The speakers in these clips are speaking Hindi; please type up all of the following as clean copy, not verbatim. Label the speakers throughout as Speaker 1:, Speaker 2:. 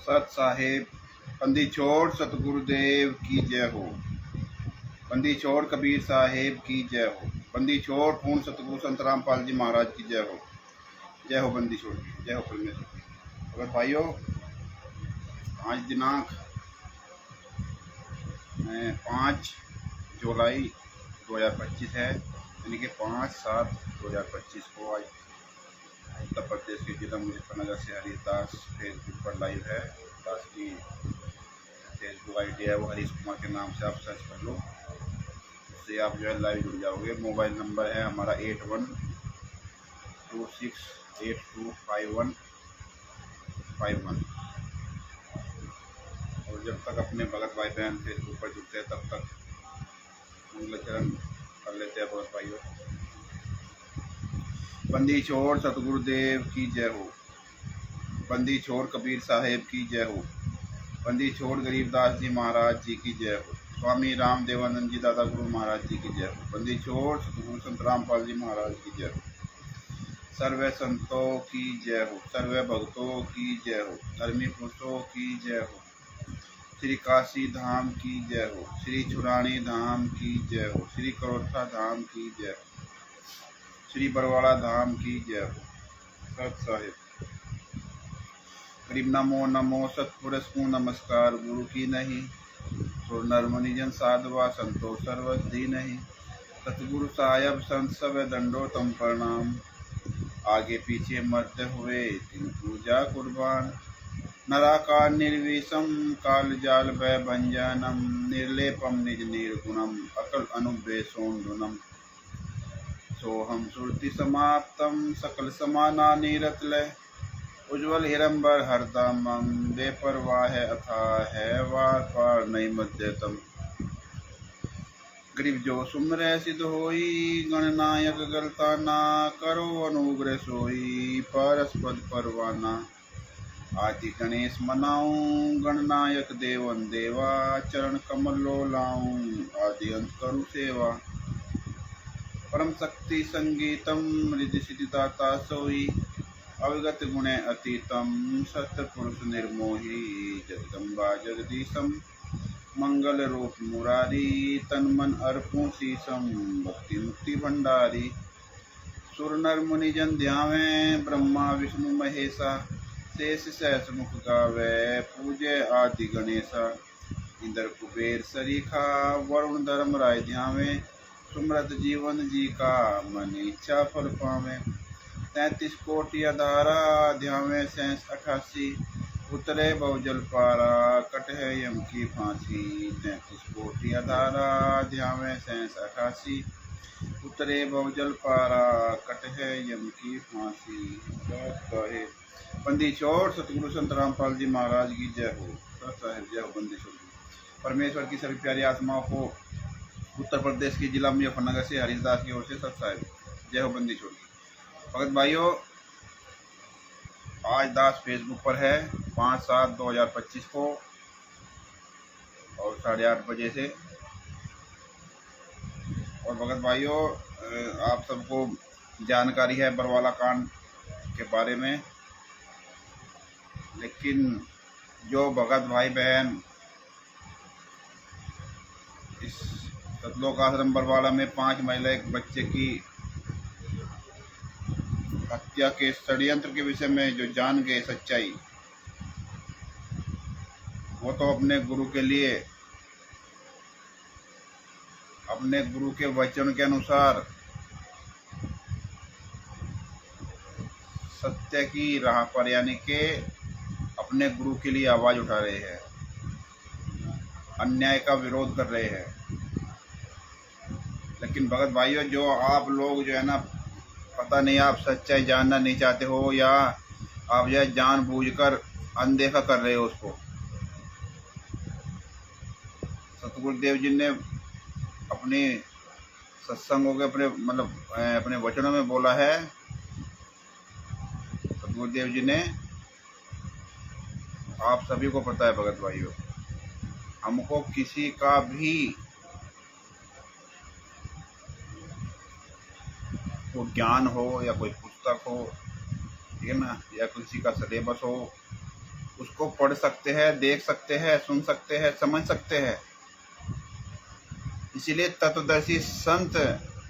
Speaker 1: सत साहेब बंदी छोड़ सतगुरुदेव की जय हो। बंदी छोड़ कबीर साहेब की जय हो। बंदी छोड़ पूर्ण सतगुरु संत रामपाल जी महाराज की जय हो। जय हो बंदी छोड़ की, जय हो परमेश्वर। अगर भाइयों, आज दिनांक 5 जुलाई 2025 है, यानी कि 5/7/2025 को आज उत्तर प्रदेश के जिला मुजफ्फरनगर से हरीश फेसबुक पर लाइव है। दास की फेसबुक आईडी है वो हरीश कुमार के नाम से आप सर्च कर लो, उससे आप जो है लाइव जुड़ जाओगे। मोबाइल नंबर है हमारा 8126825151। और जब तक अपने भगत भाई बहन फेसबुक पर जुड़ते हैं तब तक मंगलाचरण कर लेते हैं भगत भाइयों। बंदी छोड़ सतगुरुदेव की जय हो। बंदी छोड़ कबीर साहेब की जय हो। बंदी छोड़ गरीबदास जी महाराज जी की जय हो। स्वामी राम देवानंद जी दादा गुरु महाराज जी की जय हो। बंदी छोड़ सतगुरु संत रामपाल जी महाराज की जय हो। सर्वे संतों की जय हो। सर्वे भक्तों की जय हो। धर्मी पुरुषों की जय हो। श्री काशी धाम की जय हो। श्री छुरानी धाम की जय हो। श्री करोथा धाम की जय हो। श्री बरवाड़ा धाम की जय हो। सत साहिब गरीब नमो नमो सतपुरुष को नमस्कार गुरु की नहीं, तो नरमनिजन साधवा संतो सर्वधि नहीं। सतगुरु साहेब संत सब दंडो तम प्रणाम, आगे पीछे मध्य हुए तीन पूजा कुर्बान। नराकार निर्विषम काल जाल भय भंजनम, निर्लेपम निज निर्गुणम अकल अनुबेशोन्धुनम। सोहम सुरति समाप्तम सकल समाना निरतलय, उज्ज्वल हिरंबर हरदमम बेपरवाह है अथा है वार पार नहीं मध्यतम। गरीब जो सुमरे सिद्ध होई, गणनायक गलता ना करो अनुग्रह सोई। परस्पद परवाना आदि गणेश मनाऊं, गणनायक देवन देवा चरण कमल लो लाऊं। आदि अंत करु सेवा, परम शक्ति संगीतम रिद्धि सिद्धि दाता सोई। अवगत गुणे अतीतम सत्य पुरुष निर्मोही, जगदम्बा जगदीशम मंगल रूप मुरारी। तन मन अर्पूं शीशम भक्ति मुक्ति भंडारी। सुर नर मुनि जन ध्यावे, ब्रह्मा विष्णु महेशा। शेष सहस मुख गावे, पूजे आदि गणेशा। इंद्र कुबेर सरीखा, वरुण धर्म राय ध्यावे। सुमरत जीवन जी का, मन इच्छा फल पावे। 33 कोटि अधारा, ध्यावे 88। उतरे बहुजल पारा, कटहे यम की फांसी। 33 कोटि अधारा, ध्यावे 88। उतरे बहुजल पारा, कटहे यम की फांसी। कहे बंदी छोड़ सतगुरु संत रामपाल जी महाराज की जय हो। साहेब जय हो। बंदी छोड़ परमेश्वर की सभी प्यारी आत्माओं को उत्तर प्रदेश के जिला मुजफ्फरनगर से हरीश की ओर से सत साहेब जय हो। बंदी छोड़ भगत भाइयों, आज दास फेसबुक पर है 5/7/2025 को और 8:30 बजे से। और भगत भाइयों, आप सबको जानकारी है बरवाला कांड के बारे में, लेकिन जो भगत भाई बहन इस सतलोक आश्रम बरवाला में 5 महिला एक बच्चे की हत्या के षड्यंत्र के विषय में जो जान गए सच्चाई, वो तो अपने गुरु के लिए, अपने गुरु के वचन के अनुसार सत्य की राह पर, यानी के अपने गुरु के लिए आवाज उठा रहे हैं, अन्याय का विरोध कर रहे हैं। लेकिन भगत भाइयों, जो आप लोग जो है ना, पता नहीं आप सच्चाई जानना नहीं चाहते हो या आप जो है जानबूझकर अनदेखा कर रहे हो उसको। सतगुरुदेव जी ने अपने सत्संगों के अपने वचनों में बोला है, सतगुरुदेव जी ने, आप सभी को पता है भगत भाइयों, हमको किसी का भी वो ज्ञान हो या कोई पुस्तक हो, ठीक है ना, या किसी का सिलेबस हो, उसको पढ़ सकते हैं, देख सकते हैं, सुन सकते हैं, समझ सकते हैं। इसीलिए तत्वदर्शी संत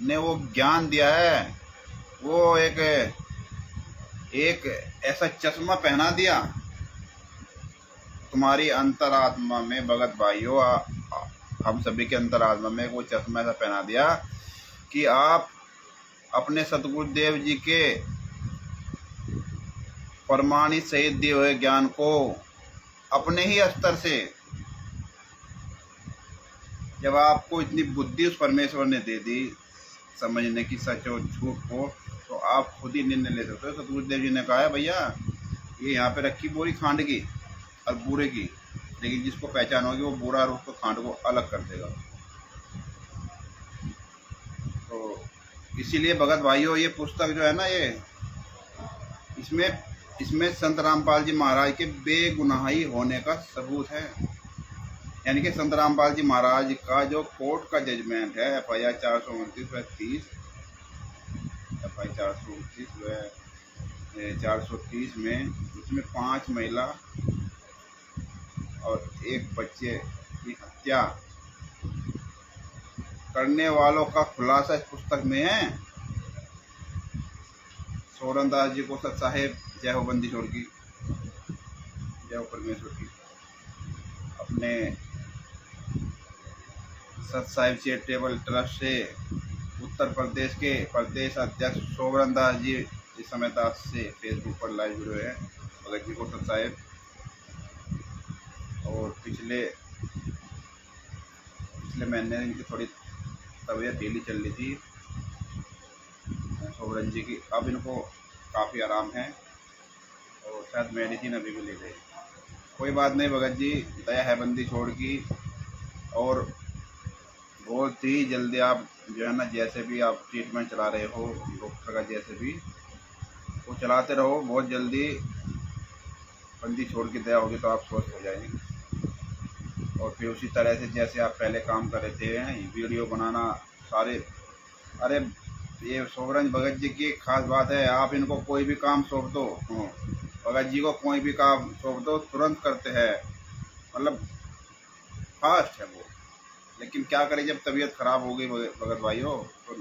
Speaker 1: ने वो ज्ञान दिया है, वो एक ऐसा चश्मा पहना दिया तुम्हारी अंतरात्मा में। भगत भाइयों, हम सभी के अंतरात्मा में वो चश्मा ऐसा पहना दिया कि आप अपने सतगुरुदेव जी के प्रमाणित सहित दिए हुए ज्ञान को अपने ही स्तर से, जब आपको इतनी बुद्धि उस परमेश्वर ने दे दी समझने की सच और झूठ को, तो आप खुद ही निर्णय ले सकते हो। सतगुरुदेव जी ने कहा है भैया ये यहाँ पे रखी बोरी खांड की और बूरे की, लेकिन जिसको पहचान होगी वो बूरा और उसको खांड को अलग कर देगा। तो इसीलिए भगत भाइयों, ये पुस्तक जो है ना, ये इसमें संत रामपाल जी महाराज के बेगुनाही होने का सबूत है। यानी कि संत रामपाल जी महाराज का जो कोर्ट का जजमेंट है, FIR 429/30, FIR 430 में, उसमें 5 महिला और 1 बच्चे की हत्या करने वालों का खुलासा इस पुस्तक में है। सोरन दास जी को सत साहेब, जय हो बंदी छोड़ की, जय हो परमेश्वर की, अपने सत साहिब चैरिटेबल ट्रस्ट से उत्तर प्रदेश के प्रदेश अध्यक्ष सोवरन दास जी इस समय दास से फेसबुक पर लाइव जुड़े हैं, भगत जी को सत साहिब। और पिछले महीने इनकी थोड़ी तबीयत ढीली चल रही थी सोवरन जी की, अब इनको काफ़ी आराम है और शायद मेडिसिन अभी भी ले रहे। कोई बात नहीं भगत जी, दया है बंदी छोड़ की, और बहुत ही जल्दी आप जो है ना, जैसे भी आप ट्रीटमेंट चला रहे हो डॉक्टर का, जैसे भी वो चलाते रहो, बहुत जल्दी बंदी छोड़ की दया होगी तो आप स्वस्थ हो जाएंगे। और फिर उसी तरह से जैसे आप पहले काम कर रहे थे, वीडियो बनाना सारे, अरे ये सोवरन भगत जी की खास बात है, आप इनको कोई भी काम सौंप दो, भगत जी को कोई भी काम सौंप दो तुरंत करते हैं, मतलब फास्ट है वो। लेकिन क्या करें, जब तबीयत खराब हो गई भगत भाइयों तो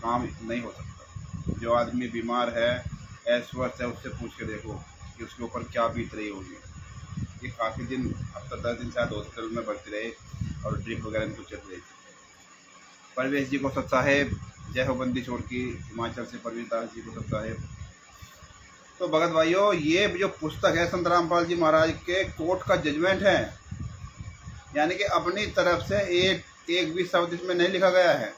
Speaker 1: काम नहीं हो सकता। जो आदमी बीमार है, अस्वस्थ है, उससे पूछ के देखो कि उसके ऊपर क्या बीत रही होगी। ये काफ़ी दिन, हफ्ता 10 दिन शायद हॉस्पिटल में भर्ती रहे और ड्रिप वगैरह इनको चल रही थी। परवेश जी को सत साहेब, जय हो बंदी छोड़ की, हिमाचल से परवेश दास जी को सत साहेब। तो भगत भाइयों, ये जो पुस्तक है संत रामपाल जी महाराज के कोर्ट का जजमेंट है, यानी कि अपनी तरफ से एक भी शब्द इसमें नहीं लिखा गया है।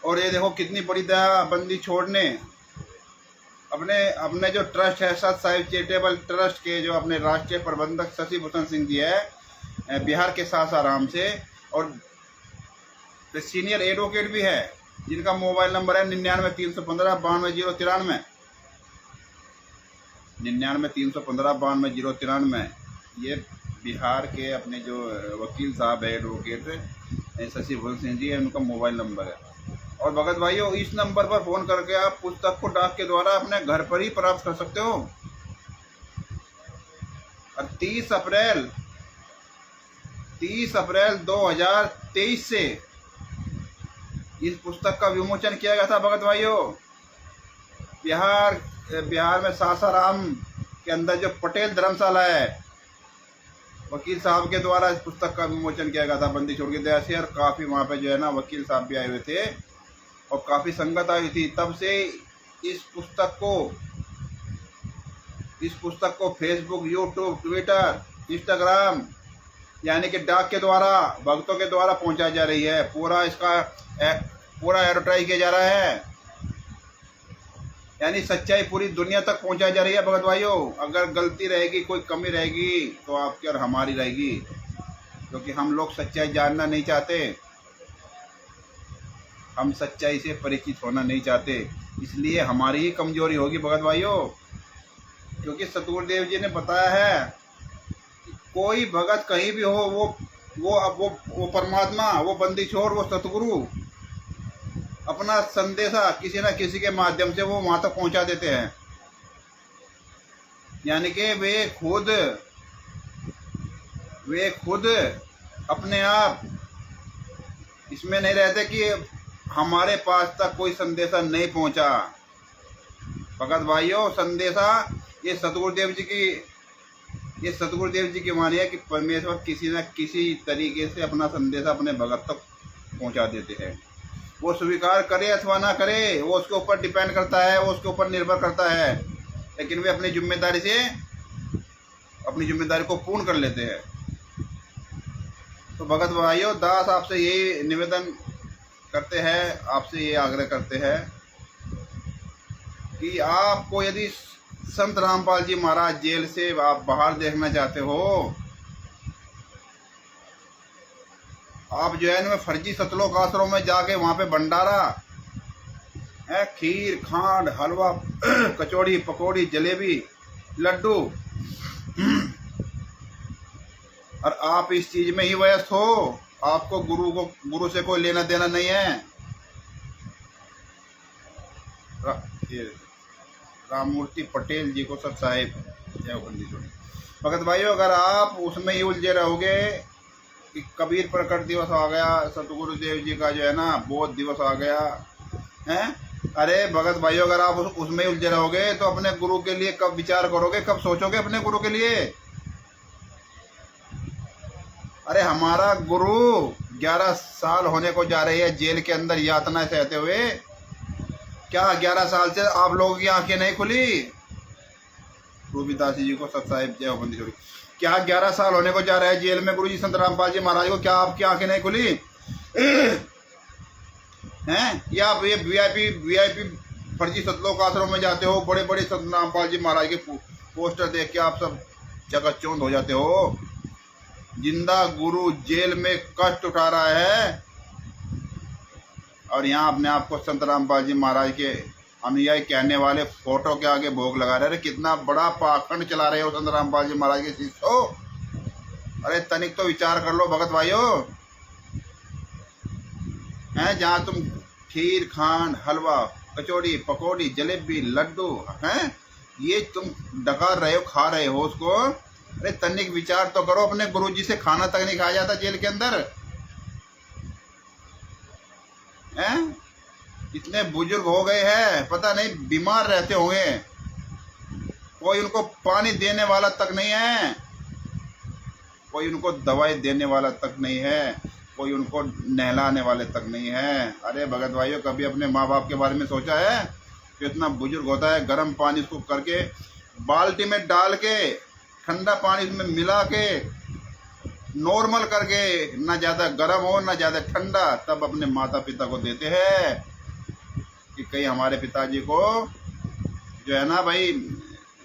Speaker 1: और ये देखो कितनी बड़ी दया बंदी छोड़ने अपने जो ट्रस्ट है सत साहिब चैरिटेबल ट्रस्ट के जो अपने राष्ट्रीय प्रबंधक शशि भूषण सिंह जी है, बिहार के सासाराम से, और सीनियर एडवोकेट भी है जिनका मोबाइल नंबर है 99-315-92-093, 99-315-92-093। ये बिहार के अपने जो वकील साहब है, एडवोकेट शशि भूषण सिंह जी है, उनका मोबाइल नंबर है। और भगत भाइयों, इस नंबर पर फ़ोन करके आप पुस्तक को डाक के द्वारा अपने घर पर ही प्राप्त कर सकते हो। और 30 अप्रैल 2023 से इस पुस्तक का विमोचन किया गया था भगत भाइयों। बिहार में सासाराम के अंदर जो पटेल धर्मशाला है, वकील साहब के द्वारा इस पुस्तक का विमोचन किया गया था बंदी छोड़ की दया से। और काफ़ी वहाँ पे जो है ना वकील साहब भी आए हुए थे और काफ़ी संगत आई थी। तब से इस पुस्तक को फेसबुक, यूट्यूब, ट्विटर, इंस्टाग्राम, यानी कि डाक के द्वारा, भक्तों के द्वारा पहुंचाई जा रही है। पूरा एडवर्टाइज किया जा रहा है, यानी सच्चाई पूरी दुनिया तक पहुंचाई जा रही है भगत भाइयों। अगर गलती रहेगी, कोई कमी रहेगी तो आपकी और हमारी रहेगी, क्योंकि हम लोग सच्चाई जानना नहीं चाहते, हम सच्चाई से परिचित होना नहीं चाहते, इसलिए हमारी ही कमजोरी होगी भगत भाइयों। क्योंकि सतगुरुदेव जी ने बताया है कि कोई भगत कहीं भी हो, वो परमात्मा, वो बंदी छोड़, वो सतगुरु अपना संदेशा किसी न किसी के माध्यम से वो वहाँ तक पहुँचा देते हैं। यानी कि वे खुद अपने आप इसमें नहीं रहते कि हमारे पास तक कोई संदेशा नहीं पहुंचा। भगत भाइयों, संदेशा ये सतगुरुदेव जी की वाणी है कि परमेश्वर किसी न किसी तरीके से अपना संदेशा अपने भगत तक पहुंचा देते हैं। वो स्वीकार करे अथवा ना करे, वो उसके ऊपर डिपेंड करता है, वो उसके ऊपर निर्भर करता है, लेकिन वे अपनी जिम्मेदारी को पूर्ण कर लेते हैं। तो भगत भाइयों, दास आपसे यही निवेदन करते हैं, आपसे ये आग्रह करते हैं कि आपको यदि संत रामपाल जी महाराज जेल से आप बाहर देखना चाहते हो, आप जो है ना फर्जी सतलोक आश्रम में जाके वहां पे भंडारा है, खीर खांड हलवा कचौड़ी पकौड़ी जलेबी लड्डू, और आप इस चीज में ही व्यस्त हो, आपको गुरु से कोई लेना देना नहीं है। राममूर्ति पटेल जी को सत साहिब जय बंदी जोड़ी। भगत भाइयों, अगर आप उसमें ही उलझे रहोगे कि कबीर प्रकट दिवस आ गया, सतगुरुदेव जी का जो है ना बोध दिवस आ गया है, अरे भगत भाइयों, अगर आप उसमें ही उलझे रहोगे तो अपने गुरु के लिए कब विचार करोगे, कब सोचोगे अपने गुरु के लिए? अरे हमारा गुरु 11 साल होने को जा रही है जेल के अंदर यातना सहते हुए। क्या 11 साल से आप लोगों की आंखें नहीं खुली? रूबीदास जी को सत साहिब जय बंदी जोड़ी। क्या 11 साल होने को जा रहा है जेल में गुरु जी संत रामपाल जी महाराज को, क्या आपकी आंखें नहीं खुली हैं? या आप ये वीआईपी फर्जी सतलोक आश्रम में जाते हो, बड़े बड़े संत रामपाल जी महाराज के पोस्टर देख के आप सब जगतचौंध हो जाते हो। जिंदा गुरु जेल में कष्ट उठा रहा है और यहाँ अपने आप को संत रामपाल जी महाराज के अनुयायी कहने वाले फोटो के आगे भोग लगा रहे। कितना बड़ा पाखंड चला रहे हो संत रामपाल जी महाराज के शिष्य हो। अरे तनिक तो विचार कर लो भगत भाइयों, हैं जहाँ तुम खीर खांड हलवा कचौड़ी पकौड़ी जलेबी लड्डू हैं ये तुम डकार रहे हो, खा रहे हो उसको। अरे तनिक विचार तो करो, अपने गुरुजी से खाना तक नहीं खाया जाता जेल के अंदर हैं? इतने बुजुर्ग हो गए हैं, पता नहीं बीमार रहते होंगे, कोई उनको पानी देने वाला तक नहीं है, कोई उनको दवाई देने वाला तक नहीं है, कोई उनको नहलाने वाले तक नहीं है। अरे भगत भाइयों, कभी अपने माँ बाप के बारे में सोचा है कि इतना बुजुर्ग होता है, गर्म पानी उसको करके बाल्टी में डाल के ठंडा पानी उसमें मिला के नॉर्मल करके, ना ज़्यादा गर्म हो ना ज़्यादा ठंडा, तब अपने माता पिता को देते हैं कि कहीं हमारे पिताजी को जो है ना भाई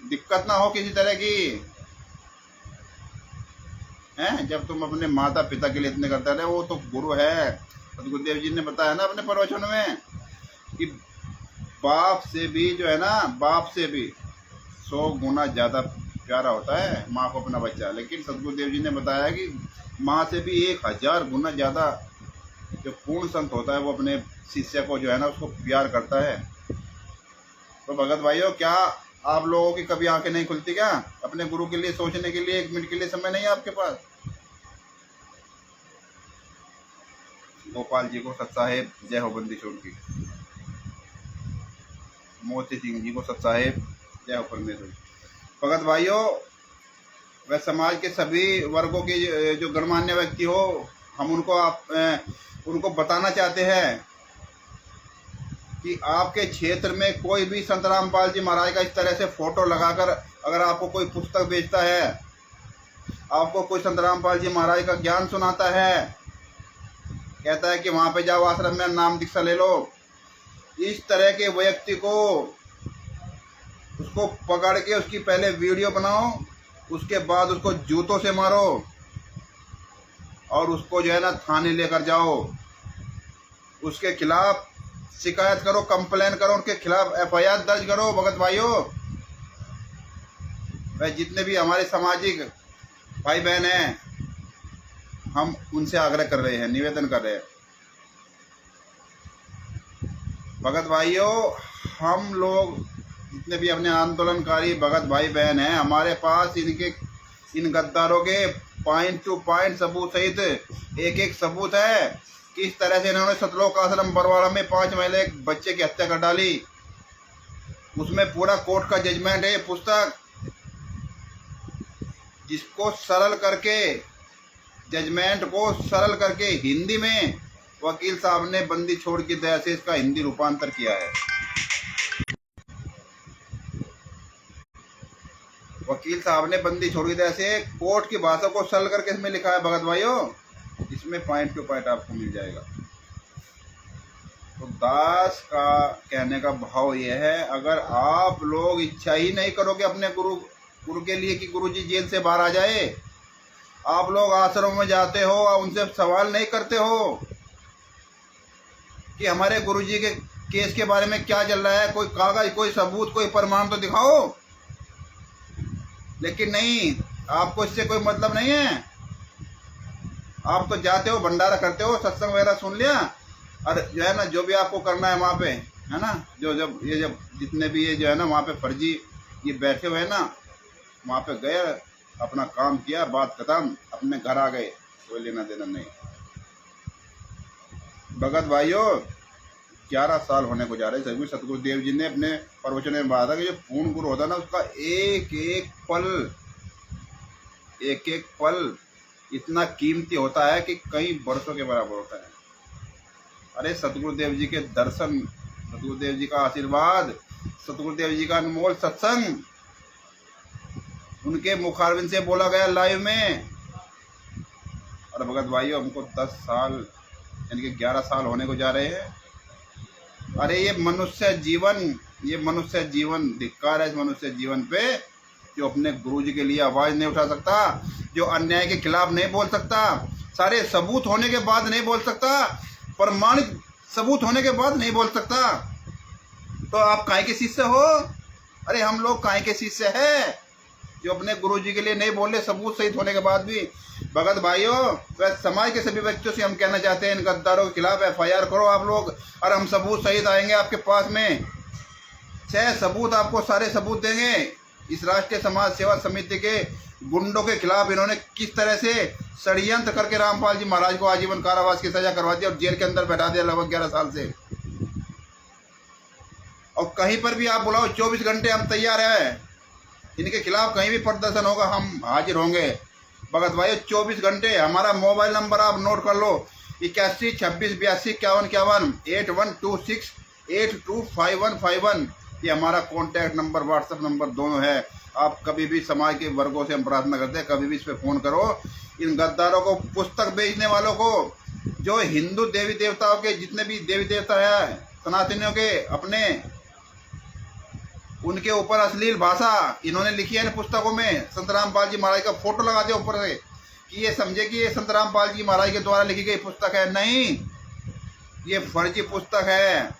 Speaker 1: दिक्कत ना हो किसी तरह की हैं। जब तुम अपने माता पिता के लिए इतने करते रहे, वो तो गुरु है। सतगुरुदेव जी ने बताया ना अपने प्रवचन में कि बाप से भी जो है ना, बाप से भी 100 गुना ज़्यादा प्यारा होता है माँ को अपना बच्चा। लेकिन सतगुरुदेव जी ने बताया कि माँ से भी 1000 गुना ज़्यादा जो पूर्ण संत होता है वो अपने शिष्य को जो है ना उसको प्यार करता है। तो भगत भाइयों, क्या आप लोगों की कभी आंखें नहीं खुलती क्या? अपने गुरु के लिए सोचने के लिए 1 मिनट के लिए समय नहीं है आपके पास? गोपाल जी को सत साहेब जय हो बंदी छोड़ की। मोती सिंह जी को सत साहेब जय हो परमेश्वर। भगत भाइयों, वह समाज के सभी वर्गों के जो गणमान्य व्यक्ति हो, हम उनको बताना चाहते हैं कि आपके क्षेत्र में कोई भी संत रामपाल जी महाराज का इस तरह से फोटो लगाकर अगर आपको कोई पुस्तक बेचता है, आपको कोई संत रामपाल जी महाराज का ज्ञान सुनाता है, कहता है कि वहाँ पे जाओ आश्रम में नाम दीक्षा ले लो, इस तरह के व्यक्ति को उसको पकड़ के उसकी पहले वीडियो बनाओ, उसके बाद उसको जूतों से मारो और उसको जो है ना थाने लेकर जाओ, उसके खिलाफ शिकायत करो, कंप्लेन करो, उनके खिलाफ FIR दर्ज करो। भगत भाइयों, वह जितने भी हमारे सामाजिक भाई बहन हैं, हम उनसे आग्रह कर रहे हैं, निवेदन कर रहे हैं। भगत भाइयों, हम लोग जितने भी अपने आंदोलनकारी भगत भाई बहन हैं, हमारे पास इन गद्दारों के पॉइंट टू पॉइंट सबूत सहित एक एक सबूत है। किस तरह से इन्होंने सतलोक आश्रम बरवाड़ा में 5 महिला एक बच्चे की हत्या कर डाली। उसमें पूरा कोर्ट का जजमेंट है। ये पुस्तक जिसको सरल करके, जजमेंट को सरल करके हिंदी में वकील साहब ने बंदी छोड़ की दया से इसका हिंदी रूपांतर किया है। वकील साहब ने बंदी छोड़ की दया से कोर्ट की भाषा को सरल करके इसमें लिखा है भगत भाइयों। इसमें पॉइंट टू पॉइंट आपको मिल जाएगा। तो दास का कहने का भाव यह है, अगर आप लोग इच्छा ही नहीं करोगे अपने गुरु के लिए कि गुरु जी जेल से बाहर आ जाए, आप लोग आश्रम में जाते हो और उनसे सवाल नहीं करते हो कि हमारे गुरु जी के केस के बारे में क्या चल रहा है, कोई कागज, कोई सबूत, कोई प्रमाण तो दिखाओ। लेकिन नहीं, आपको इससे कोई मतलब नहीं है। आप तो जाते हो, भंडारा करते हो, सत्संग वगैरह सुन लिया और जो है ना, जो भी आपको करना है वहाँ पे, है ना, जब जितने भी ये जो है ना वहाँ पे फर्जी ये बैठे हुए हैं ना, वहाँ पे गए, अपना काम किया, बात खत्म, अपने घर आ गए, कोई लेना देना नहीं। भगत भाइयों, 11 साल होने को जा रहे हैं। सभी सतगुरुदेव जी ने अपने प्रवचन में बताया कि जो पूर्ण गुरु होता है ना, उसका एक एक पल इतना कीमती होता है कि कई वर्षों के बराबर होता है। अरे सतगुरुदेव जी के दर्शन, सतगुरुदेव जी का आशीर्वाद, सतगुरुदेव जी का अनमोल सत्संग, उनके मुखारविंद से बोला गया लाइव में। और भगत भाइयों, हमको 10 साल यानी कि 11 साल होने को जा रहे हैं। अरे ये मनुष्य जीवन धिक्कार है इस मनुष्य जीवन पे, जो अपने गुरु जी के लिए आवाज नहीं उठा सकता, जो अन्याय के खिलाफ नहीं बोल सकता, सारे सबूत होने के बाद नहीं बोल सकता, प्रमाणित सबूत होने के बाद नहीं बोल सकता। तो आप काहे के शिष्य हो? अरे हम लोग काहे के शिष्य है जो अपने गुरु जी के लिए नहीं बोल रहे, सबूत सहित होने के बाद भी। भगत भाइयों, वह समाज के सभी बच्चों से हम कहना चाहते हैं, इन गद्दारों के खिलाफ FIR करो आप लोग, और हम सबूत सहित आएंगे आपके पास में। 6 सबूत आपको, सारे सबूत देंगे। इस राष्ट्रीय समाज सेवा समिति के गुंडों के खिलाफ इन्होंने किस तरह से षड्यंत्र करके रामपाल जी महाराज को आजीवन कारावास की सजा करवा दी और जेल के अंदर बैठा दिया लगभग 11 साल से। और कहीं पर भी आप बुलाओ, 24 घंटे हम तैयार हैं। इनके खिलाफ कहीं भी प्रदर्शन होगा, हम हाजिर होंगे। भगत भाई 24 घंटे। हमारा मोबाइल नंबर आप नोट कर लो, 81 26 82 51 51, 8126 825151। ये हमारा कॉन्टैक्ट नंबर, व्हाट्सएप नंबर दोनों है। आप कभी भी, समाज के वर्गों से हम प्रार्थना करते हैं, कभी भी इस पर फ़ोन करो। इन गद्दारों को, पुस्तक बेचने वालों को, जो हिंदू देवी देवताओं के जितने भी देवी देवता है सनातनियों के अपने, उनके ऊपर अश्लील भाषा इन्होंने लिखी है इन पुस्तकों में। संत रामपाल जी महाराज का फोटो लगा दिया ऊपर से कि ये समझे कि ये संत रामपाल जी महाराज के द्वारा लिखी गई पुस्तक है। नहीं, ये फर्जी पुस्तक है।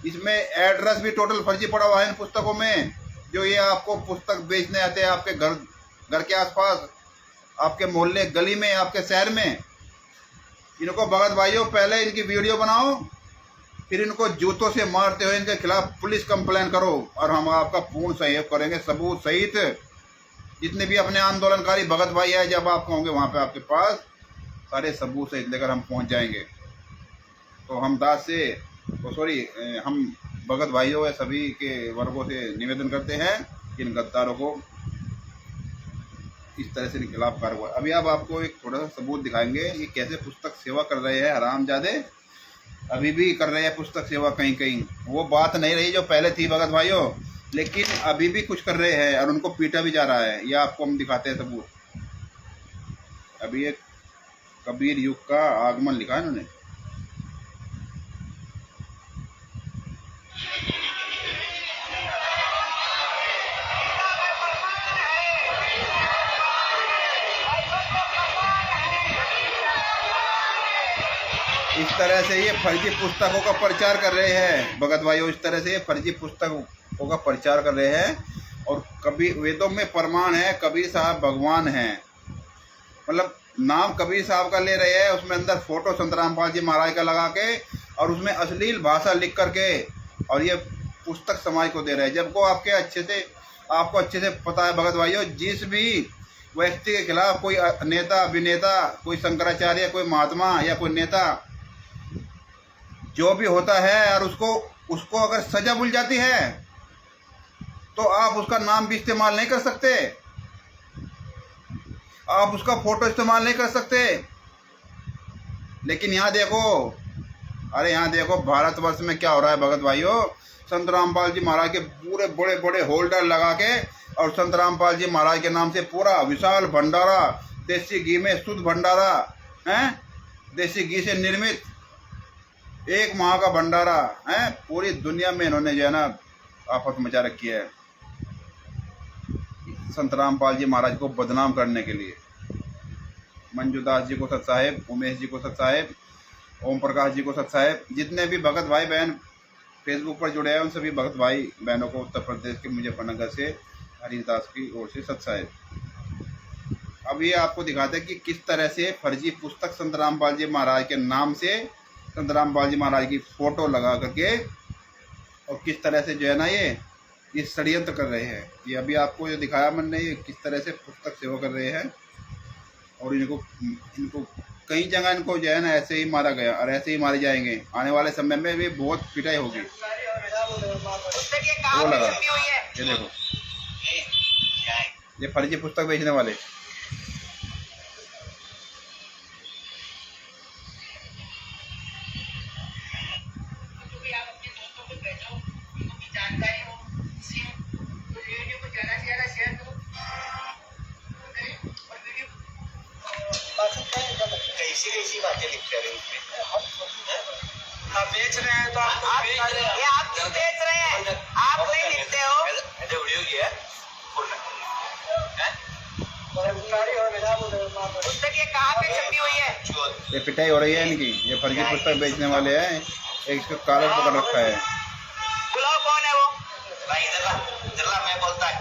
Speaker 1: इसमें एड्रेस भी टोटल फर्जी पड़ा हुआ है इन पुस्तकों में। जो ये आपको पुस्तक बेचने आते हैं आपके घर के आसपास, आपके मोहल्ले, गली में, आपके शहर में, इनको भगत भाइयों पहले इनकी वीडियो बनाओ, फिर इनको जूतों से मारते हुए इनके खिलाफ पुलिस कंप्लेन करो, और हम आपका पूर्ण सहयोग करेंगे सबूत सहित। जितने भी अपने आंदोलनकारी भगत भाई है, जब आप होंगे वहाँ पे आपके पास सारे सबूत सहित लेकर हम पहुँच जाएंगे। तो हम दास से, हम भगत भाइयों या सभी के वर्गों से निवेदन करते हैं कि इन गद्दारों को इस तरह से इनके खिलाफ कार्रवाई। अभी आप आपको एक थोड़ा सा सबूत दिखाएंगे, ये कैसे पुस्तक सेवा कर रहे हैं हरामजादे। अभी भी कर रहे हैं पुस्तक सेवा, कहीं कहीं वो बात नहीं रही जो पहले थी भगत भाइयों, लेकिन अभी भी कुछ कर रहे हैं और उनको पीटा भी जा रहा है। ये आपको हम दिखाते हैं सबूत। अभी एक कबीर युग का आगमन लिखा है इन्होंने। इस तरह से ये फर्जी पुस्तकों का प्रचार कर रहे हैं भगत भाइयों। इस तरह से ये फर्जी पुस्तकों का प्रचार कर रहे हैं। और कबीर, वेदों में प्रमाण है कबीर साहब भगवान हैं, मतलब नाम कबीर साहब का ले रहे हैं, उसमें अंदर फोटो संत रामपाल जी महाराज का लगा के और उसमें अश्लील भाषा लिख करके, और ये पुस्तक समाज को दे रहे हैं। जबको आपको अच्छे से पता है भगत भाइयों, जिस भी व्यक्ति के खिलाफ कोई नेता, अभिनेता, कोई शंकराचार्य, कोई महात्मा या कोई नेता जो भी होता है, और उसको अगर सजा मिल जाती है तो आप उसका नाम भी इस्तेमाल नहीं कर सकते, आप उसका फोटो इस्तेमाल नहीं कर सकते। लेकिन यहाँ देखो, अरे यहाँ देखो भारतवर्ष में क्या हो रहा है भगत भाइयों। संत रामपाल जी महाराज के पूरे बड़े बड़े होल्डर लगा के और संत रामपाल जी महाराज के नाम से पूरा विशाल भंडारा, देसी घी में शुद्ध भंडारा है, देसी घी से निर्मित 1 माह का भंडारा है, पूरी दुनिया में इन्होंने जो है ना आफत मचा रखी है संत रामपाल जी महाराज को बदनाम करने के लिए। मंजूदास जी को सत साहेब, उमेश जी को सत साहेब, ओम प्रकाश जी को सत साहेब, जितने भी भगत भाई बहन फेसबुक पर जुड़े हैं उन सभी भगत भाई बहनों को उत्तर प्रदेश के मुजफ्फरनगर से हरीदास की ओर से सत साहेब। अब ये आपको दिखाते हैं कि किस तरह से फर्जी पुस्तक संत रामपाल जी महाराज के नाम से संत रामपाल जी महाराज की फोटो लगा करके और किस तरह से जो है ना ये षड्यंत्र कर रहे हैं। ये अभी आपको जो दिखाया मैंने, ये किस तरह से पुस्तक सेवा कर रहे हैं और इनको कई जगह इनको जो है ना ऐसे ही मारा गया और ऐसे ही मारे जाएंगे। आने वाले समय में भी बहुत पिटाई होगी। वो लगा, ये देखो, ये फर्जी पुस्तक बेचने वाले।
Speaker 2: कैसी बातें लिखते हैं आप बेच रहे हैं तो आप क्यों बेच रहे हैं? आप नहीं लिखते हो। वीडियो की है पुस्तक, ये कहाँ पे छपी हुई है?
Speaker 1: ये पिटाई हो रही है इनकी, ये फर्जी पुस्तक बेचने वाले हैं। एक इसका कागज पकड़ रखा है।
Speaker 2: बुलाओ, कौन है वो? भाई इधर ला, मैं बोलता है।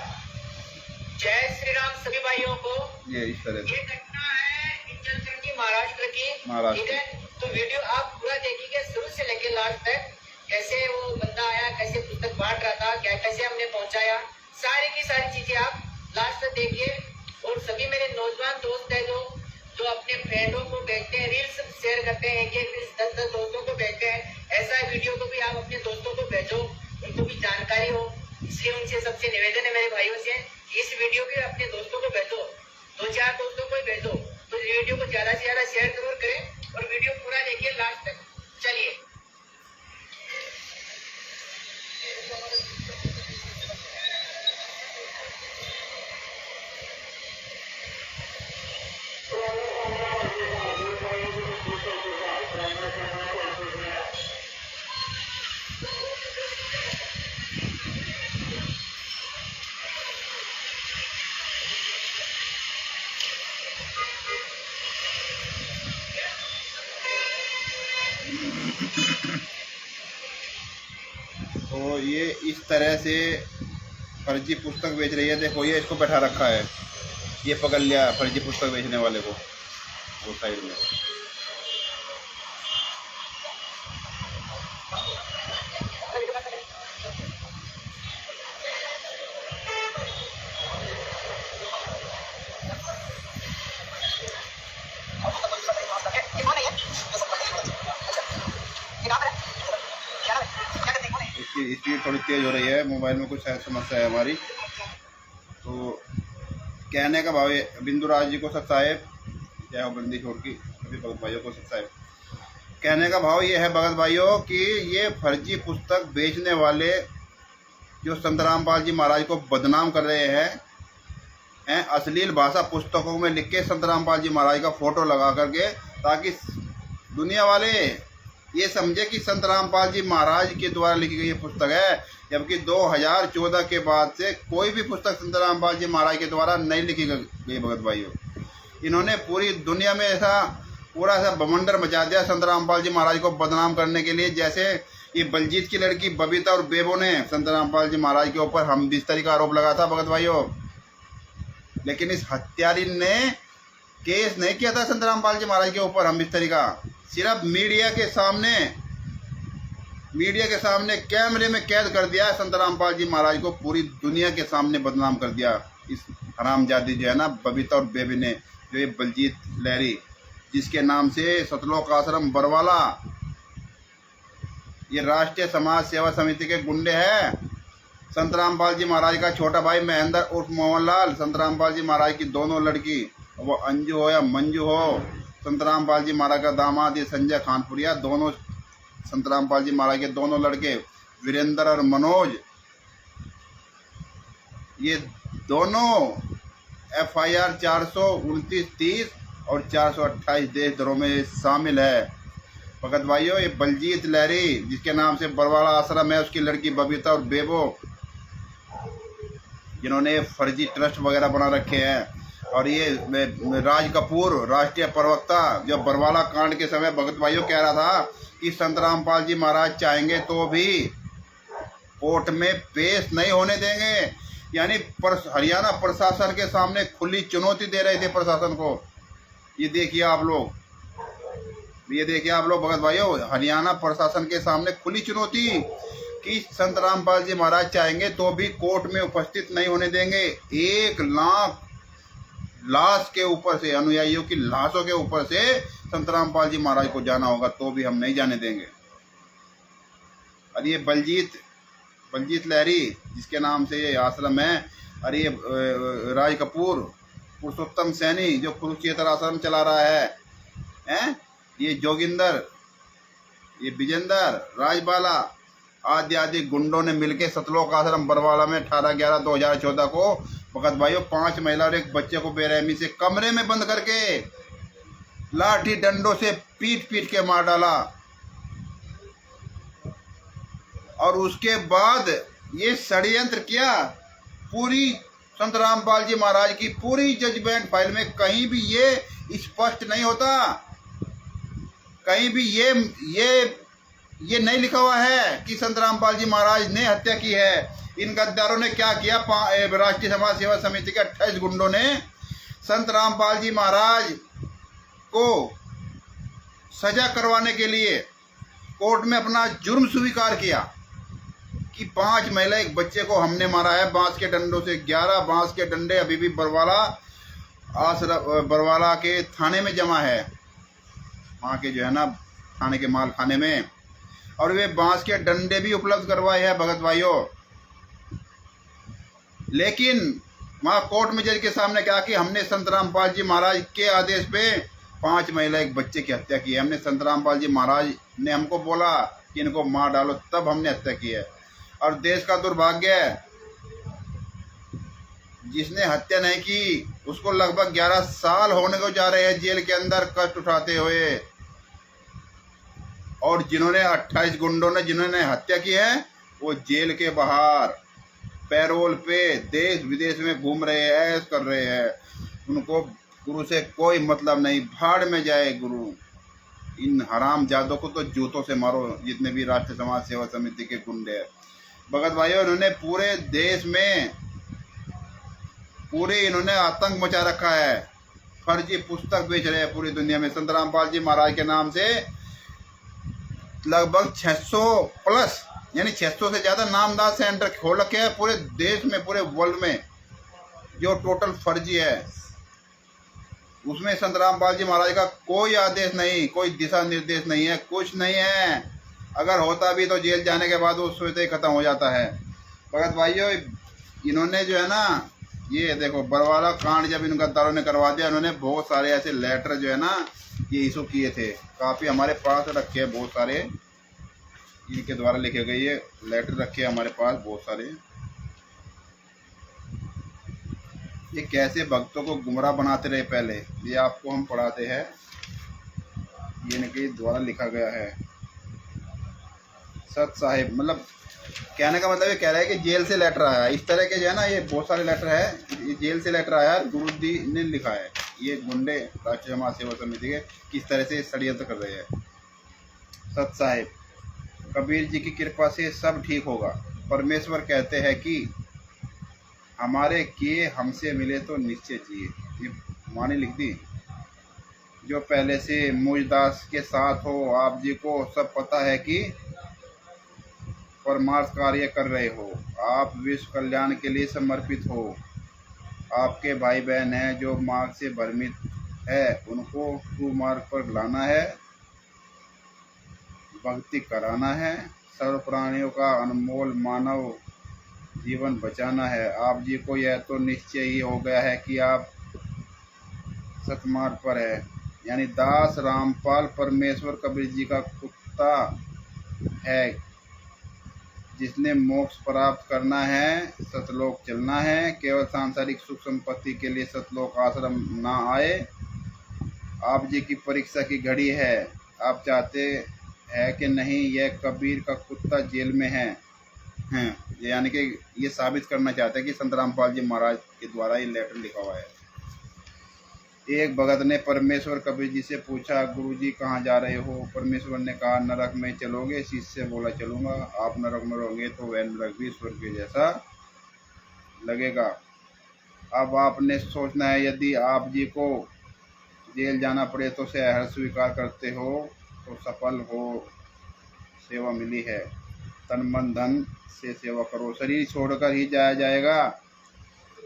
Speaker 2: जय श्री राम सभी भाइयों को।
Speaker 1: ये इस तरह
Speaker 2: ये घटना है इंचलकरंजी महाराष्ट्र की, ठीक है? तो वीडियो आप पूरा देखिएगा शुरू से लेकर लास्ट तक, कैसे वो बंदा आया, कैसे पुस्तक बांट रहा था, क्या कैसे हमने पहुंचाया, सारी की सारी चीजें आप लास्ट तक देखिए। और सभी मेरे नौजवान दोस्त हैं जो अपने फ्रेंडों को भेजते हैं, रील्स शेयर करते हैं, एक रील्स 10 दोस्तों को भेजते हैं, ऐसा वीडियो को भी आप अपने दोस्तों को भेजो, उनको भी जानकारी हो। इसलिए उनसे सबसे निवेदन है मेरे भाइयों से, इस वीडियो भी अपने दोस्तों को भेजो, 2-4 दोस्तों को ही भेजो। तो वीडियो को ज्यादा से ज्यादा शेयर जरूर करें और वीडियो पूरा देखिए लास्ट तक। चलिए,
Speaker 1: तो ये इस तरह से फर्जी पुस्तक बेच रही है। देखो ये इसको बैठा रखा है, ये पकड़ लिया फर्जी पुस्तक बेचने वाले को वो साइड में। इसकी स्पीड थोड़ी तेज़ हो रही है, मोबाइल में कुछ समस्या है हमारी। तो कहने का भाव बिंदुराज जी को सत साहेब, जय हो बंदी छोड़ की सभी भगत भाइयों को सत साहेब। कहने का भाव ये है भगत भाइयों कि ये फर्जी पुस्तक बेचने वाले जो संत रामपाल जी महाराज को बदनाम कर रहे हैं अश्लील भाषा पुस्तकों में लिख के संत रामपाल जी महाराज का फोटो लगा करके, ताकि दुनिया वाले ये समझे कि संत रामपाल जी महाराज के द्वारा लिखी गई ये पुस्तक है। जबकि 2014 के बाद से कोई भी पुस्तक संत रामपाल जी महाराज के द्वारा नहीं लिखी गई भगत भाइयों। इन्होंने पूरी दुनिया में ऐसा पूरा सा बवंडर मचा दिया संत रामपाल जी महाराज को बदनाम करने के लिए। जैसे ये बलजीत की लड़की बबीता और बेबो ने संत रामपाल जी महाराज के ऊपर हम बिस्तरी का आरोप लगा था भगत भाइयों, लेकिन इस हत्यारी ने केस नहीं किया था संत रामपाल जी महाराज के ऊपर हम बिस्तरी का। सिर्फ मीडिया के सामने मीडिया के सामने कैमरे में कैद कर दिया है। संत रामपाल जी महाराज को पूरी दुनिया के सामने बदनाम कर दिया इस हरामजादी जो है ना बबीता और बेबी ने, जो ये बलजीत लहरी, जिसके नाम से सतलोक आश्रम बरवाला, ये राष्ट्रीय समाज सेवा समिति के गुंडे हैं। संत रामपाल जी महाराज का छोटा भाई महेंद्र उर्फ मोहनलाल, संत रामपाल जी महाराज की दोनों लड़की, वो अंजू हो या मंजू हो, संत रामपाल जी महाराज का दामाद ये संजय खानपुरिया, दोनों संत रामपाल जी महाराज के दोनों लड़के वीरेंद्र और मनोज, ये दोनों FIR 429-30 और 428 देशद्रोह में शामिल है। भगत भाइयों, ये बलजीत लहरी जिसके नाम से बरवाला आश्रम है, उसकी लड़की बबीता और बेबो, जिन्होंने फर्जी ट्रस्ट वगैरह बना रखे हैं, और ये राज कपूर राष्ट्रीय प्रवक्ता, जो बरवाला कांड के समय भगत भाइयों कह रहा था कि संत रामपाल जी महाराज चाहेंगे तो भी कोर्ट में पेश नहीं होने देंगे, यानी हरियाणा प्रशासन के सामने खुली चुनौती दे रहे थे प्रशासन को। ये देखिए आप लोग भगत भाइयों, हरियाणा प्रशासन के सामने खुली चुनौती कि संत रामपाल जी महाराज चाहेंगे तो भी कोर्ट में उपस्थित नहीं होने देंगे। 1 लाख लाश के ऊपर से, अनुयायियों की लाशों के ऊपर से संत रामपाल जी महाराज को जाना होगा तो भी हम नहीं जाने देंगे। और ये बलजीत लहरी जिसके नाम से ये आश्रम है, और ये राज कपूर, पुरुषोत्तम सैनी जो कुरुक्षेत्र आश्रम चला रहा है, ये जोगिंदर, ये विजेंदर, राजबाला आदि गुंडों ने मिलकर सतलोक आश्रम बरवाला में 18/11/2014 को भगत भाइयों 5 महिला और 1 बच्चे को बेरहमी से कमरे में बंद करके लाठी डंडों से पीट के मार डाला। और उसके बाद ये षड्यंत्र किया। पूरी संत रामपाल जी महाराज की पूरी जजमेंट फाइल में कहीं भी ये स्पष्ट नहीं होता, कहीं भी ये नहीं लिखा हुआ है कि संत रामपाल जी महाराज ने हत्या की है। इन गद्दारों ने क्या किया, राष्ट्रीय समाज सेवा समिति के 28 गुंडों ने संत रामपाल जी महाराज को सजा करवाने के लिए कोर्ट में अपना जुर्म स्वीकार किया कि 5 महिला 1 बच्चे को हमने मारा है बांस के डंडों से। 11 बांस के डंडे अभी भी बरवाला के थाने में जमा है, वहाँ के जो है ना थाने के माल खाने में, और वे बांस के डंडे भी उपलब्ध करवाए हैं भगत भाइयों। लेकिन वहाँ कोर्ट में जज के सामने कहा कि हमने संत रामपाल जी महाराज के आदेश पे 5 महिला 1 बच्चे की हत्या की है। हमने संत रामपाल जी महाराज ने हमको बोला कि इनको मार डालो, तब हमने हत्या की है। और देश का दुर्भाग्य है, जिसने हत्या नहीं की उसको लगभग 11 साल होने को जा रहे हैं जेल के अंदर कष्ट उठाते हुए। और जिन्होंने 28 गुंडों ने जिन्होंने हत्या की है वो जेल के बाहर पैरोल पे देश विदेश में घूम रहे हैं, ऐश कर रहे हैं। उनको गुरु से कोई मतलब नहीं, भाड़ में जाए गुरु। इन हराम जादों को तो जूतों से मारो, जितने भी राष्ट्रीय समाज सेवा समिति के गुंडे हैं। भगत भाइयों, इन्होंने पूरे देश में इन्होंने आतंक मचा रखा है। फर्जी पुस्तक बेच रहे हैं पूरी दुनिया में। संत रामपाल जी महाराज के नाम से लगभग 600 प्लस, यानी 600 से ज़्यादा नामदार सेंटर खोल रखे हैं पूरे देश में, पूरे वर्ल्ड में, जो टोटल फर्जी है। उसमें संत रामपाल जी महाराज का कोई आदेश नहीं, कोई दिशा निर्देश नहीं है, कुछ नहीं है। अगर होता भी तो जेल जाने के बाद वो स्वतः ही खत्म हो जाता है। भगत भाइयों, इन्होंने जो है ना, ये देखो बरवाला कांड जब इन गद्दारों ने करवा दिया, इन्होंने बहुत सारे ऐसे लेटर जो है ना ये इशू किए थे। काफ़ी हमारे पास रखे हैं, बहुत सारे इनके द्वारा लिखे गए ये लेटर रखे हैं हमारे पास बहुत सारे। ये कैसे भक्तों को गुमराह बनाते रहे पहले, ये आपको हम पढ़ाते हैं। ये इनके द्वारा लिखा गया है। सत साहिब, मतलब कहने का मतलब ये कह रहा है कि जेल से लेटर आया, इस तरह के जो है ना ये बहुत सारे लेटर है। ये जेल से लेटर आया, गुरु जी ने लिखा है। ये गुंडे राष्ट्रीय समाज सेवा समिति के किस तरह से षड्यंत्र कर रहे हैं। सत साहिब, कबीर जी की कृपा से सब ठीक होगा। परमेश्वर कहते हैं कि हमारे किए हमसे मिले तो निश्चय जिए। ये माने लिख दी। जो पहले से मुझदास के साथ हो, आप जी को सब पता है कि परमार्थ कार्य कर रहे हो, आप विश्व कल्याण के लिए समर्पित हो। आपके भाई बहन हैं जो मार्ग से भ्रमित है, उनको कुमार्ग पर लाना है, भक्ति कराना है, सर्व प्राणियों का अनमोल मानव जीवन बचाना है। आप जी को यह तो निश्चय ही हो गया है कि आप सतमार्ग पर है। यानी दास रामपाल परमेश्वर कबीर जी का कुत्ता है, जिसने मोक्ष प्राप्त करना है, सतलोक चलना है। केवल सांसारिक सुख संपत्ति के लिए सतलोक आश्रम ना आए। आप जी की परीक्षा की घड़ी है। आप चाहते हैं कि नहीं, यह कबीर का कुत्ता जेल में है। यानी कि ये साबित करना चाहते हैं कि संत रामपाल जी महाराज के द्वारा ये लेटर लिखा हुआ है। एक भगत ने परमेश्वर कबीर जी से पूछा, गुरुजी कहाँ जा रहे हो? परमेश्वर ने कहा, नरक में चलोगे? शिष्य बोला, चलूंगा। आप नरक में रहोगे तो वह नरक भी स्वर्ग के जैसा लगेगा। अब आपने सोचना है, यदि आप जी को जेल जाना पड़े तो हर्ष स्वीकार करते हो तो सफल हो, सेवा मिली है। तन मन धन से सेवा करो, शरीर छोड़कर ही जाया जाएगा।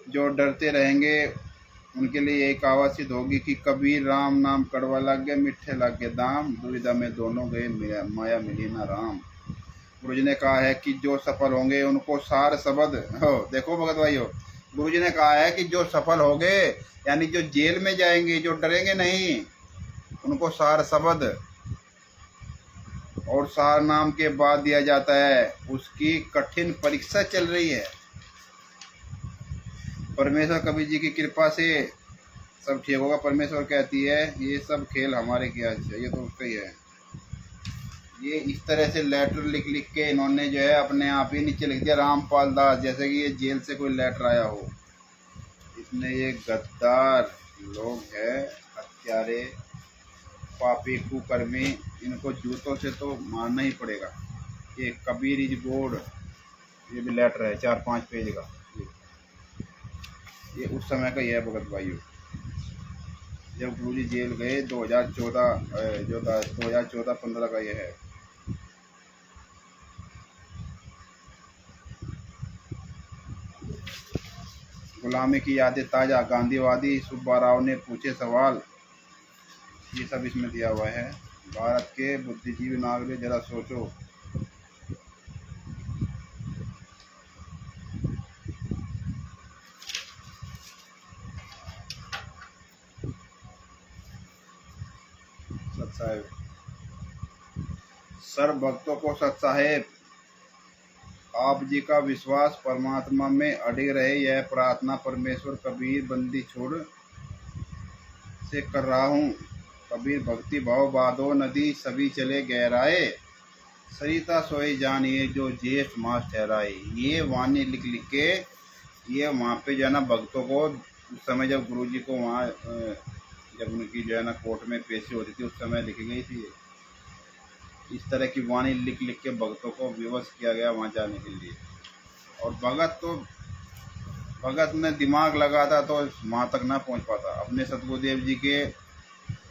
Speaker 1: जो डरते रहेंगे उनके लिए यही कहावत सिद्ध होगी कि कबीर राम नाम कड़वा लग गए, मिठे लग गए दाम, दुविधा में दोनों गए, माया मिली ना राम। गुरु जी ने कहा है कि जो सफल होंगे उनको सार शब्द हो। देखो भगत भाइयों, गुरु जी ने कहा है कि जो सफल होंगे, यानी जो जेल में जाएंगे, जो डरेंगे नहीं, उनको सार शब्द और सार नाम के बाद दिया जाता है। उसकी कठिन परीक्षा चल रही है। परमेश्वर कबीर जी की कृपा से सब ठीक होगा। परमेश्वर कहती है, ये सब खेल हमारे क्या चाहिए, तो उसका ही है। ये इस तरह से लेटर लिख लिख के इन्होंने जो है अपने आप ही नीचे लिख दिया, रामपाल दास, जैसे कि ये जेल से कोई लेटर आया हो। इसमें ये गद्दार लोग हैं, हत्यारे, पापी, कुकर्मी, इनको जूतों से तो मारना ही पड़ेगा। ये कबीर इज बोर्ड, ये भी लेटर है 4-5 पेज का। ये उस समय का ही है भगत भाइयों, जब गुरु जी जेल गए 2014-15 का ये है। गुलामी की यादें ताजा, गांधीवादी सुब्बा राव ने पूछे सवाल, ये सब इसमें दिया हुआ है। भारत के बुद्धिजीवी नागरिक जरा सोचो, साहेब सर्व भक्तों को सत साहेब, आप जी का विश्वास परमात्मा में अड़े रहे, यह प्रार्थना परमेश्वर कबीर बंदी छोड़ से कर रहा हूँ। कबीर भक्ति भाव बादो नदी, सभी चले गहराए, सरिता सोई जानिए जो ज्येष्ठ मास ठहराए। ये वाणी लिख लिख के ये वहाँ पे जो है ना भक्तों को, उस समय जब गुरु जी को वहाँ जब उनकी जो है ना कोर्ट में पेशी होती थी, उस समय लिखी गई थी। इस तरह की वाणी लिख लिख के भक्तों को विवश किया गया वहाँ जाने के लिए। और भगत में दिमाग लगा था तो वहाँ तक ना पहुँच पाता, अपने सतगुरुदेव जी के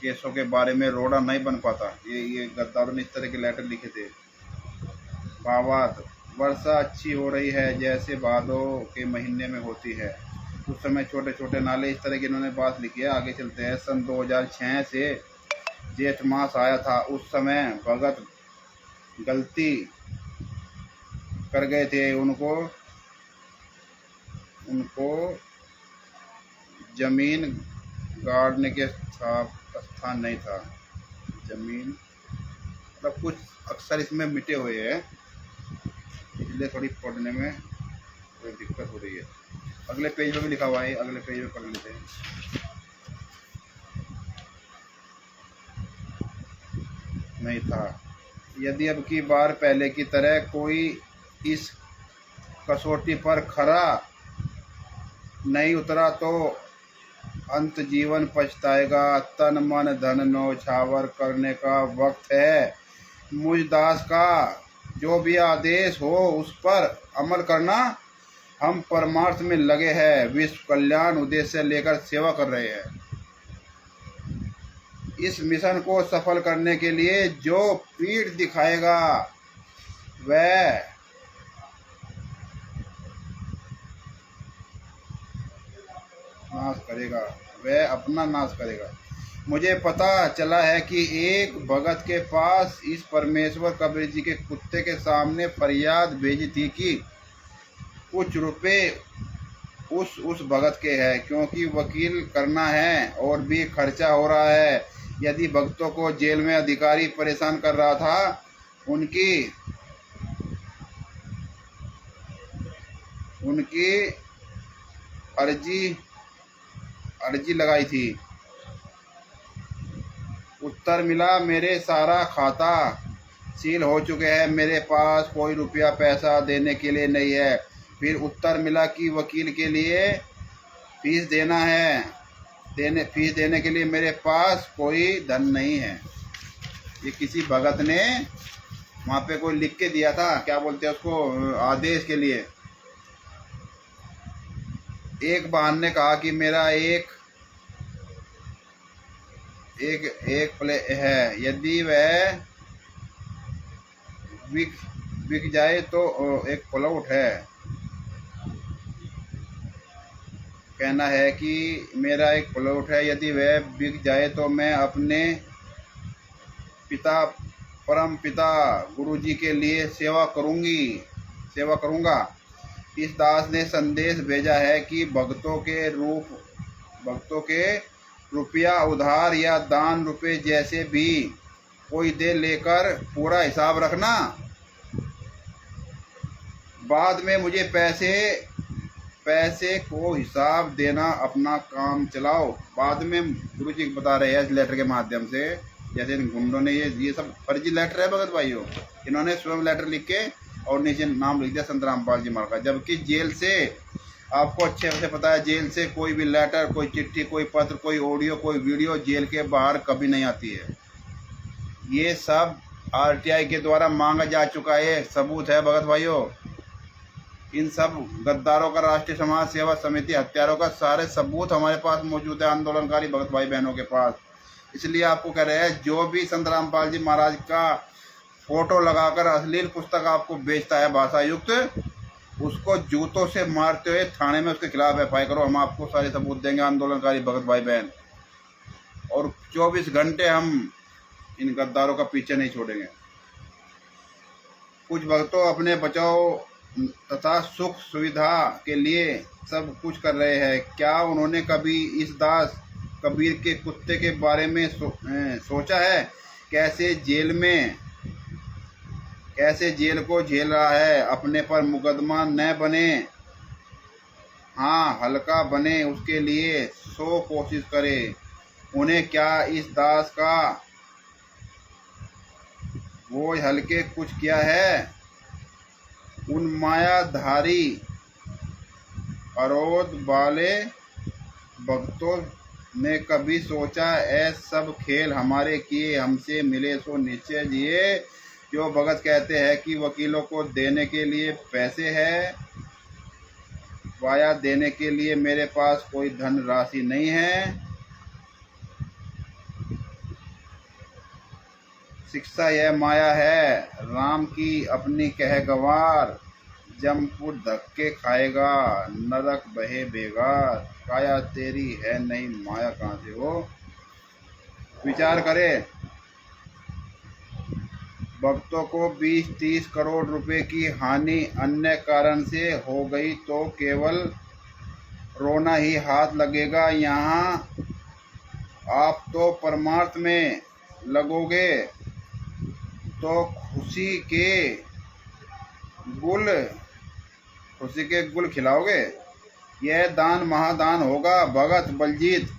Speaker 1: केसों के बारे में रोड़ा नहीं बन पाता। ये गद्दारों ने इस तरह के लेटर लिखे थे। भावार्थ, वर्षा अच्छी हो रही है जैसे भादों के महीने में होती है। उस समय छोटे छोटे नाले, इस तरह की इन्होंने बात लिखी है। आगे चलते हैं। सन 2006 से जेठ मास आया था। उस समय भगत गलती कर गए थे। उनको जमीन गाड़ने के स्थान नहीं था। जमीन मतलब कुछ अक्सर इसमें मिटे हुए हैं, इसलिए थोड़ी पढ़ने में थोड़ी दिक्कत हो रही है। अगले पेज में भी लिखा हुआ है, अगले पेज में पढ़ लेते हैं। नहीं था। यदि अब की बार पहले की तरह कोई इस कसौटी पर खरा नहीं उतरा तो अंत जीवन पछताएगा। तन मन धन न्यौछावर करने का वक्त है। मुझ दास का जो भी आदेश हो उस पर अमल करना। हम परमार्थ में लगे हैं, विश्व कल्याण उद्देश्य लेकर सेवा कर रहे हैं। इस मिशन को सफल करने के लिए जो पीठ दिखाएगा वह नाश करेगा, वह अपना नाश करेगा। मुझे पता चला है कि एक भगत के पास इस परमेश्वर कबीर जी के कुत्ते के सामने फरियाद भेजी थी कि कुछ रुपए उस भगत के हैं, क्योंकि वकील करना है और भी खर्चा हो रहा है। यदि भक्तों को जेल में अधिकारी परेशान कर रहा था, उनकी अर्जी लगाई थी। उत्तर मिला, मेरे सारा खाता सील हो चुके हैं, मेरे पास कोई रुपया पैसा देने के लिए नहीं है। फिर उत्तर मिला कि वकील के लिए फीस देने के लिए मेरे पास कोई धन नहीं है। ये किसी भगत ने वहाँ पे कोई लिख के दिया था, क्या बोलते हैं उसको, आदेश के लिए। एक बहान ने कहा कि मेरा एक प्ले है, यदि वह बिक जाए तो एक प्लॉट है। कहना है कि मेरा एक प्लॉट है, यदि वह बिक जाए तो मैं अपने परम पिता गुरुजी के लिए सेवा करूंगा। इस दास ने संदेश भेजा है कि भक्तों के रुपया उधार या दान रुपए जैसे भी कोई दे लेकर पूरा हिसाब रखना। बाद में मुझे पैसे को हिसाब देना, अपना काम चलाओ। बाद में गुरु जी बता रहे हैं इस लेटर के माध्यम से, जैसे इन गुंडों ने ये सब फर्जी लेटर है भगत भाइयों, इन्होंने स्वयं लेटर लिख के और नीचे नाम लिख दिया संत रामपाल जी महाराज का। जबकि जेल से, आपको अच्छे से पता है, जेल से कोई भी लेटर, कोई चिट्ठी, कोई पत्र, कोई ऑडियो, कोई वीडियो जेल के बाहर कभी नहीं आती है। ये सब आरटीआई के द्वारा मांगा जा चुका है, सबूत है भगत भाइयों। इन सब गद्दारों का, राष्ट्रीय समाज सेवा समिति हत्यारों का सारे सबूत हमारे पास मौजूद है, आंदोलनकारी भगत भाई बहनों के पास। इसलिए आपको कह रहे हैं, जो भी संत रामपाल जी महाराज का फोटो लगाकर अश्लील पुस्तक आपको बेचता है भाषा युक्त, उसको जूतों से मारते हुए थाने में उसके खिलाफ एफआईआर करो। हम आपको सारे सबूत देंगे आंदोलनकारी भगत भाई बहन, और 24 घंटे हम इन गद्दारों का पीछे नहीं छोड़ेंगे। कुछ भक्तों अपने बचाव तथा सुख सुविधा के लिए सब कुछ कर रहे हैं। क्या उन्होंने कभी इस दास कबीर के कुत्ते के बारे में सोचा है? कैसे जेल को झेल रहा है। अपने पर मुकदमा न बने, हाँ हल्का बने, उसके लिए 100 कोशिश करे। उन्हें क्या इस दास का वो हल्के कुछ किया है? उन मायाधारी अरोध वाले भक्तों ने कभी सोचा ऐ सब खेल हमारे किए, हमसे मिले सो निश्चय जिए। जो भगत कहते हैं कि वकीलों को देने के लिए पैसे है, वाया देने के लिए मेरे पास कोई धन राशि नहीं है। शिक्षा यह माया है, राम की अपनी कह गवार। जमपुर धक्के खाएगा, नरक बहे बेगार। काया तेरी है नहीं, माया कहाँ से हो? विचार करे। भक्तों को 20-30 करोड़ रुपए की हानि अन्य कारण से हो गई तो केवल रोना ही हाथ लगेगा। यहाँ आप तो परमार्थ में लगोगे तो खुशी के गुल खिलाओगे। यह दान महादान होगा। भगत बलजीत,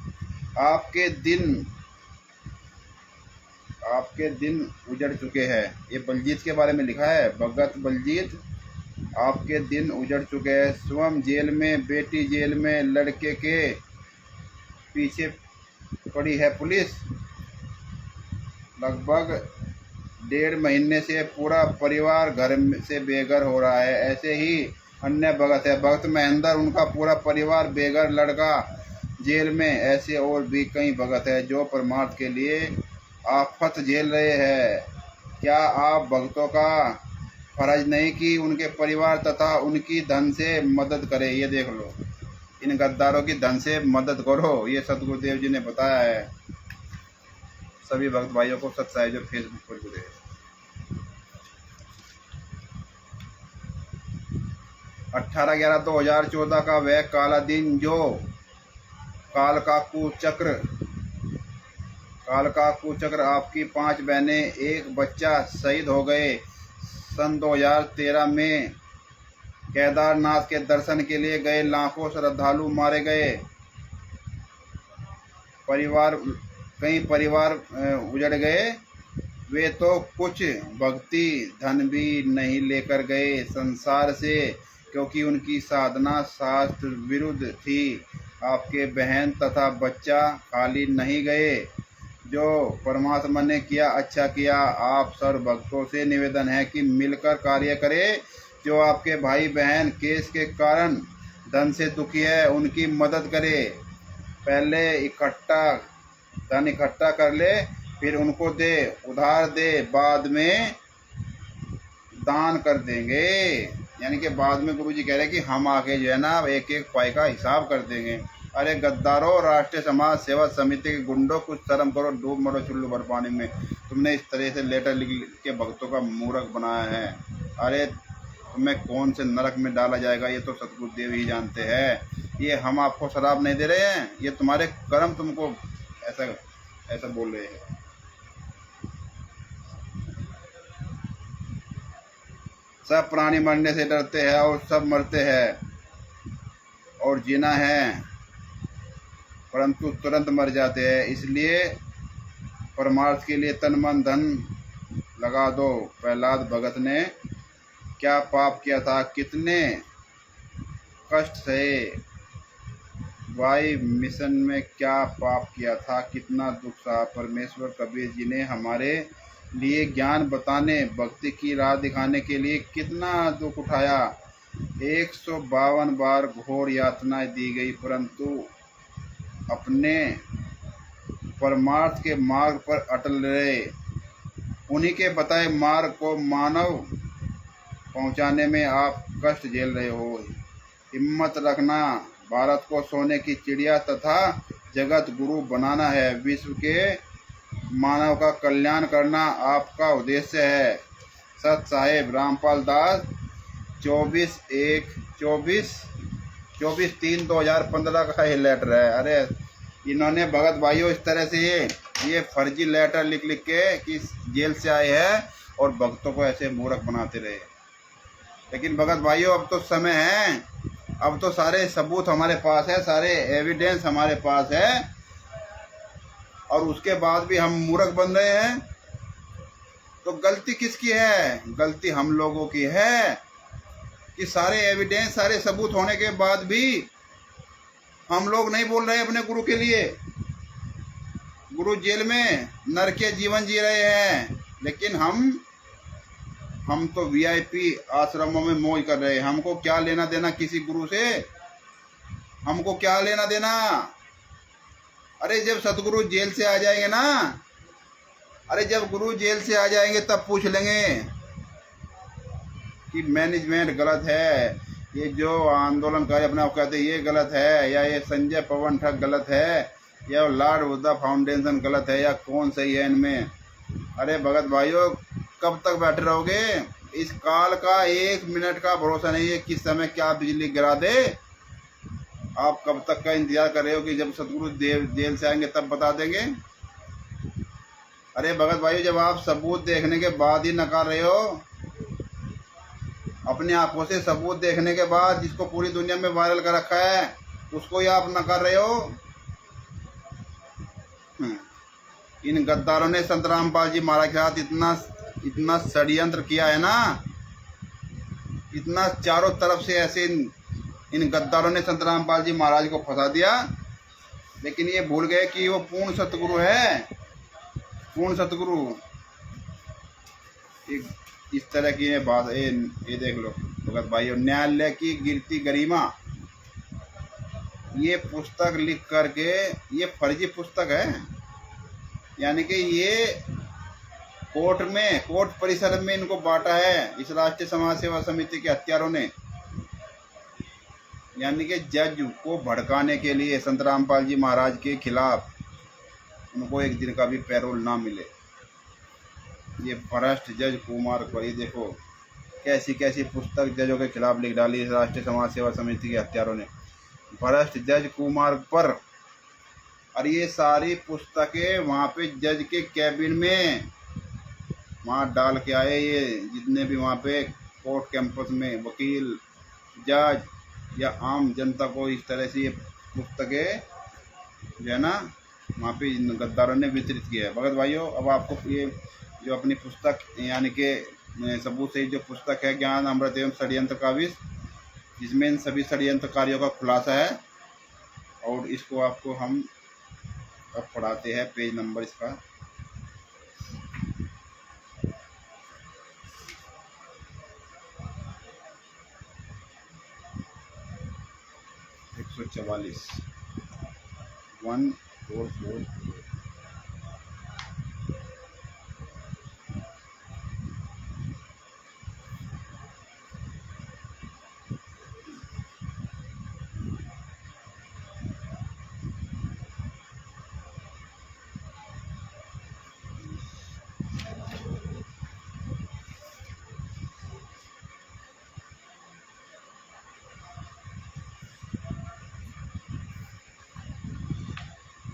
Speaker 1: आपके दिन उजड़ चुके हैं। ये बलजीत के बारे में लिखा है। भगत बलजीत, आपके दिन उजड़ चुके हैं। स्वयं जेल में, बेटी जेल में, लड़के के पीछे पड़ी है पुलिस। लगभग 1.5 महीने से पूरा परिवार घर से बेघर हो रहा है। ऐसे ही अन्य भगत है, भक्त महेंद्र, उनका पूरा परिवार बेघर, लड़का जेल में। ऐसे और भी कई भगत है जो परमार्थ के लिए आफत झेल रहे हैं। क्या आप भक्तों का फर्ज नहीं कि उनके परिवार तथा उनकी धन से मदद करें? ये देख लो, इन गद्दारों की धन से मदद करो, ये सतगुरुदेव जी ने बताया है सभी भक्त भाइयों को। सत्साई जो फेसबुक पर जुड़े हैं। 18/11/2014 का वह काला दिन जो काल का कुचक्र आपकी 5 बहनें 1 बच्चा शहीद हो गए। सन 2013 में केदारनाथ के दर्शन के लिए गए लाखों श्रद्धालु मारे गए। कई परिवार उजड़ गए। वे तो कुछ भक्ति धन भी नहीं लेकर गए संसार से, क्योंकि उनकी साधना शास्त्र विरुद्ध थी। आपके बहन तथा बच्चा खाली नहीं गए। जो परमात्मा ने किया अच्छा किया। आप सर्व भक्तों से निवेदन है कि मिलकर कार्य करें। जो आपके भाई बहन केस के कारण धन से दुखी है, उनकी मदद करें। पहले धन इकट्ठा कर ले, फिर उनको दे, उधार दे, बाद में दान कर देंगे। यानी कि बाद में गुरुजी कह रहे हैं कि हम आके जो है ना एक एक पाई का हिसाब कर देंगे। अरे गद्दारों, राष्ट्रीय समाज सेवा समिति के गुंडों, कुछ शर्म करो, डूब मरो चुल्लू भर पानी में। तुमने इस तरह से लेटर लिख के भक्तों का मूर्ख बनाया है। अरे तुम्हें कौन से नरक में डाला जाएगा ये तो सतगुरुदेव ही जानते हैं। ये हम आपको शराब नहीं दे रहे हैं, ये तुम्हारे कर्म तुमको ऐसा बोल रहे हैं। सब प्राणी मरने से डरते हैं और सब मरते हैं और जीना है, परंतु तुरंत मर जाते हैं। इसलिए परमार्थ के लिए तन मन धन लगा दो। प्रहलाद भगत ने क्या पाप किया था, कितने कष्ट सहे, वाई मिशन में क्या पाप किया था, कितना दुख सहा। परमेश्वर कबीर जी ने हमारे लिए ज्ञान बताने, भक्ति की राह दिखाने के लिए कितना दुख उठाया। 152 बार घोर यातनाएं दी गई, परंतु अपने परमार्थ के मार्ग पर अटल रहे। उन्हीं के बताए मार्ग को मानव पहुंचाने में आप कष्ट झेल रहे हो। हिम्मत रखना, भारत को सोने की चिड़िया तथा जगत गुरु बनाना है। विश्व के मानव का कल्याण करना आपका उद्देश्य है। सत साहेब रामपाल दास 24/3/2015 का ये लेटर है। अरे इन्होंने भगत भाइयों इस तरह से ये फर्जी लेटर लिख के कि जेल से आए हैं और भक्तों को ऐसे मूर्ख बनाते रहे। लेकिन भगत भाइयों अब तो समय है, अब तो सारे सबूत हमारे पास है, सारे एविडेंस हमारे पास है, और उसके बाद भी हम मूर्ख बन रहे हैं। तो गलती किसकी है? गलती हम लोगों की है कि सारे एविडेंस, सारे सबूत होने के बाद भी हम लोग नहीं बोल रहे अपने गुरु के लिए। गुरु जेल में नरकीय जीवन जी रहे हैं, लेकिन हम तो वीआईपी आश्रमों में मौज कर रहे हैं। हमको क्या लेना देना किसी गुरु से? हमको क्या लेना देना? अरे जब सतगुरु जेल से आ जाएंगे ना, अरे जब गुरु जेल से आ जाएंगे तब पूछ लेंगे कि मैनेजमेंट गलत है, ये जो आंदोलनकारी अपने आप कहते हैं ये गलत है, या ये संजय पवन ठग गलत है, या लॉर्ड बुद्धा फाउंडेशन गलत है, या कौन सही है इनमें। अरे भगत भाइयों, कब तक बैठे रहोगे? इस काल का 1 मिनट का भरोसा नहीं है, किस समय क्या बिजली गिरा दे। आप कब तक का इंतजार कर रहे हो कि जब सतगुरु देव जेल से आएंगे तब बता देंगे? अरे भगत भाइयों, जब आप सबूत देखने के बाद ही नकार रहे हो, अपनी आंखों से सबूत देखने के बाद, जिसको पूरी दुनिया में वायरल कर रखा है, उसको ही आप नकार रहे हो। इन गद्दारों ने संत रामपाल जी महाराज के साथ इतना षड्यंत्र किया है ना, इतना चारों तरफ से ऐसे इन गद्दारों ने संत रामपाल जी महाराज को फंसा दिया। लेकिन ये भूल गए कि वो पूर्ण सतगुरु है, पूर्ण सतगुरु। इस तरह की बात ये देख लो भगत भाइयों। न्यायालय की गिरती गरिमा, ये पुस्तक लिख करके, ये फर्जी पुस्तक है। यानी कि ये कोर्ट परिसर में इनको बांटा है इस राष्ट्रीय समाज सेवा समिति के हत्यारों ने। यानी कि जज को भड़काने के लिए संत रामपाल जी महाराज के खिलाफ उनको एक दिन का भी पैरोल ना मिले। ये भ्रष्ट जज कुमार पर ये देखो कैसी कैसी पुस्तक जजों के खिलाफ लिख डाली राष्ट्रीय समाज सेवा समिति के हत्यारों ने। भ्रष्ट जज कुमार पर, और ये सारी पुस्तकें वहाँ पे जज के कैबिन में वहाँ डाल के आए। ये जितने भी वहाँ पे कोर्ट कैंपस में वकील जज या आम जनता को इस तरह से ये पुस्तकें जो है ना वहाँ पे गद्दारों ने वितरित किया है। भगत भाइयों, अब आपको ये जो अपनी पुस्तक यानी कि सबूत से जो पुस्तक है ज्ञान अमृत एवं षड्यंत्र का विष, जिसमें इन सभी षड्यंत्रकारियों का खुलासा है, और इसको आपको हम अब पढ़ाते हैं। पेज नंबर इसका 144 144।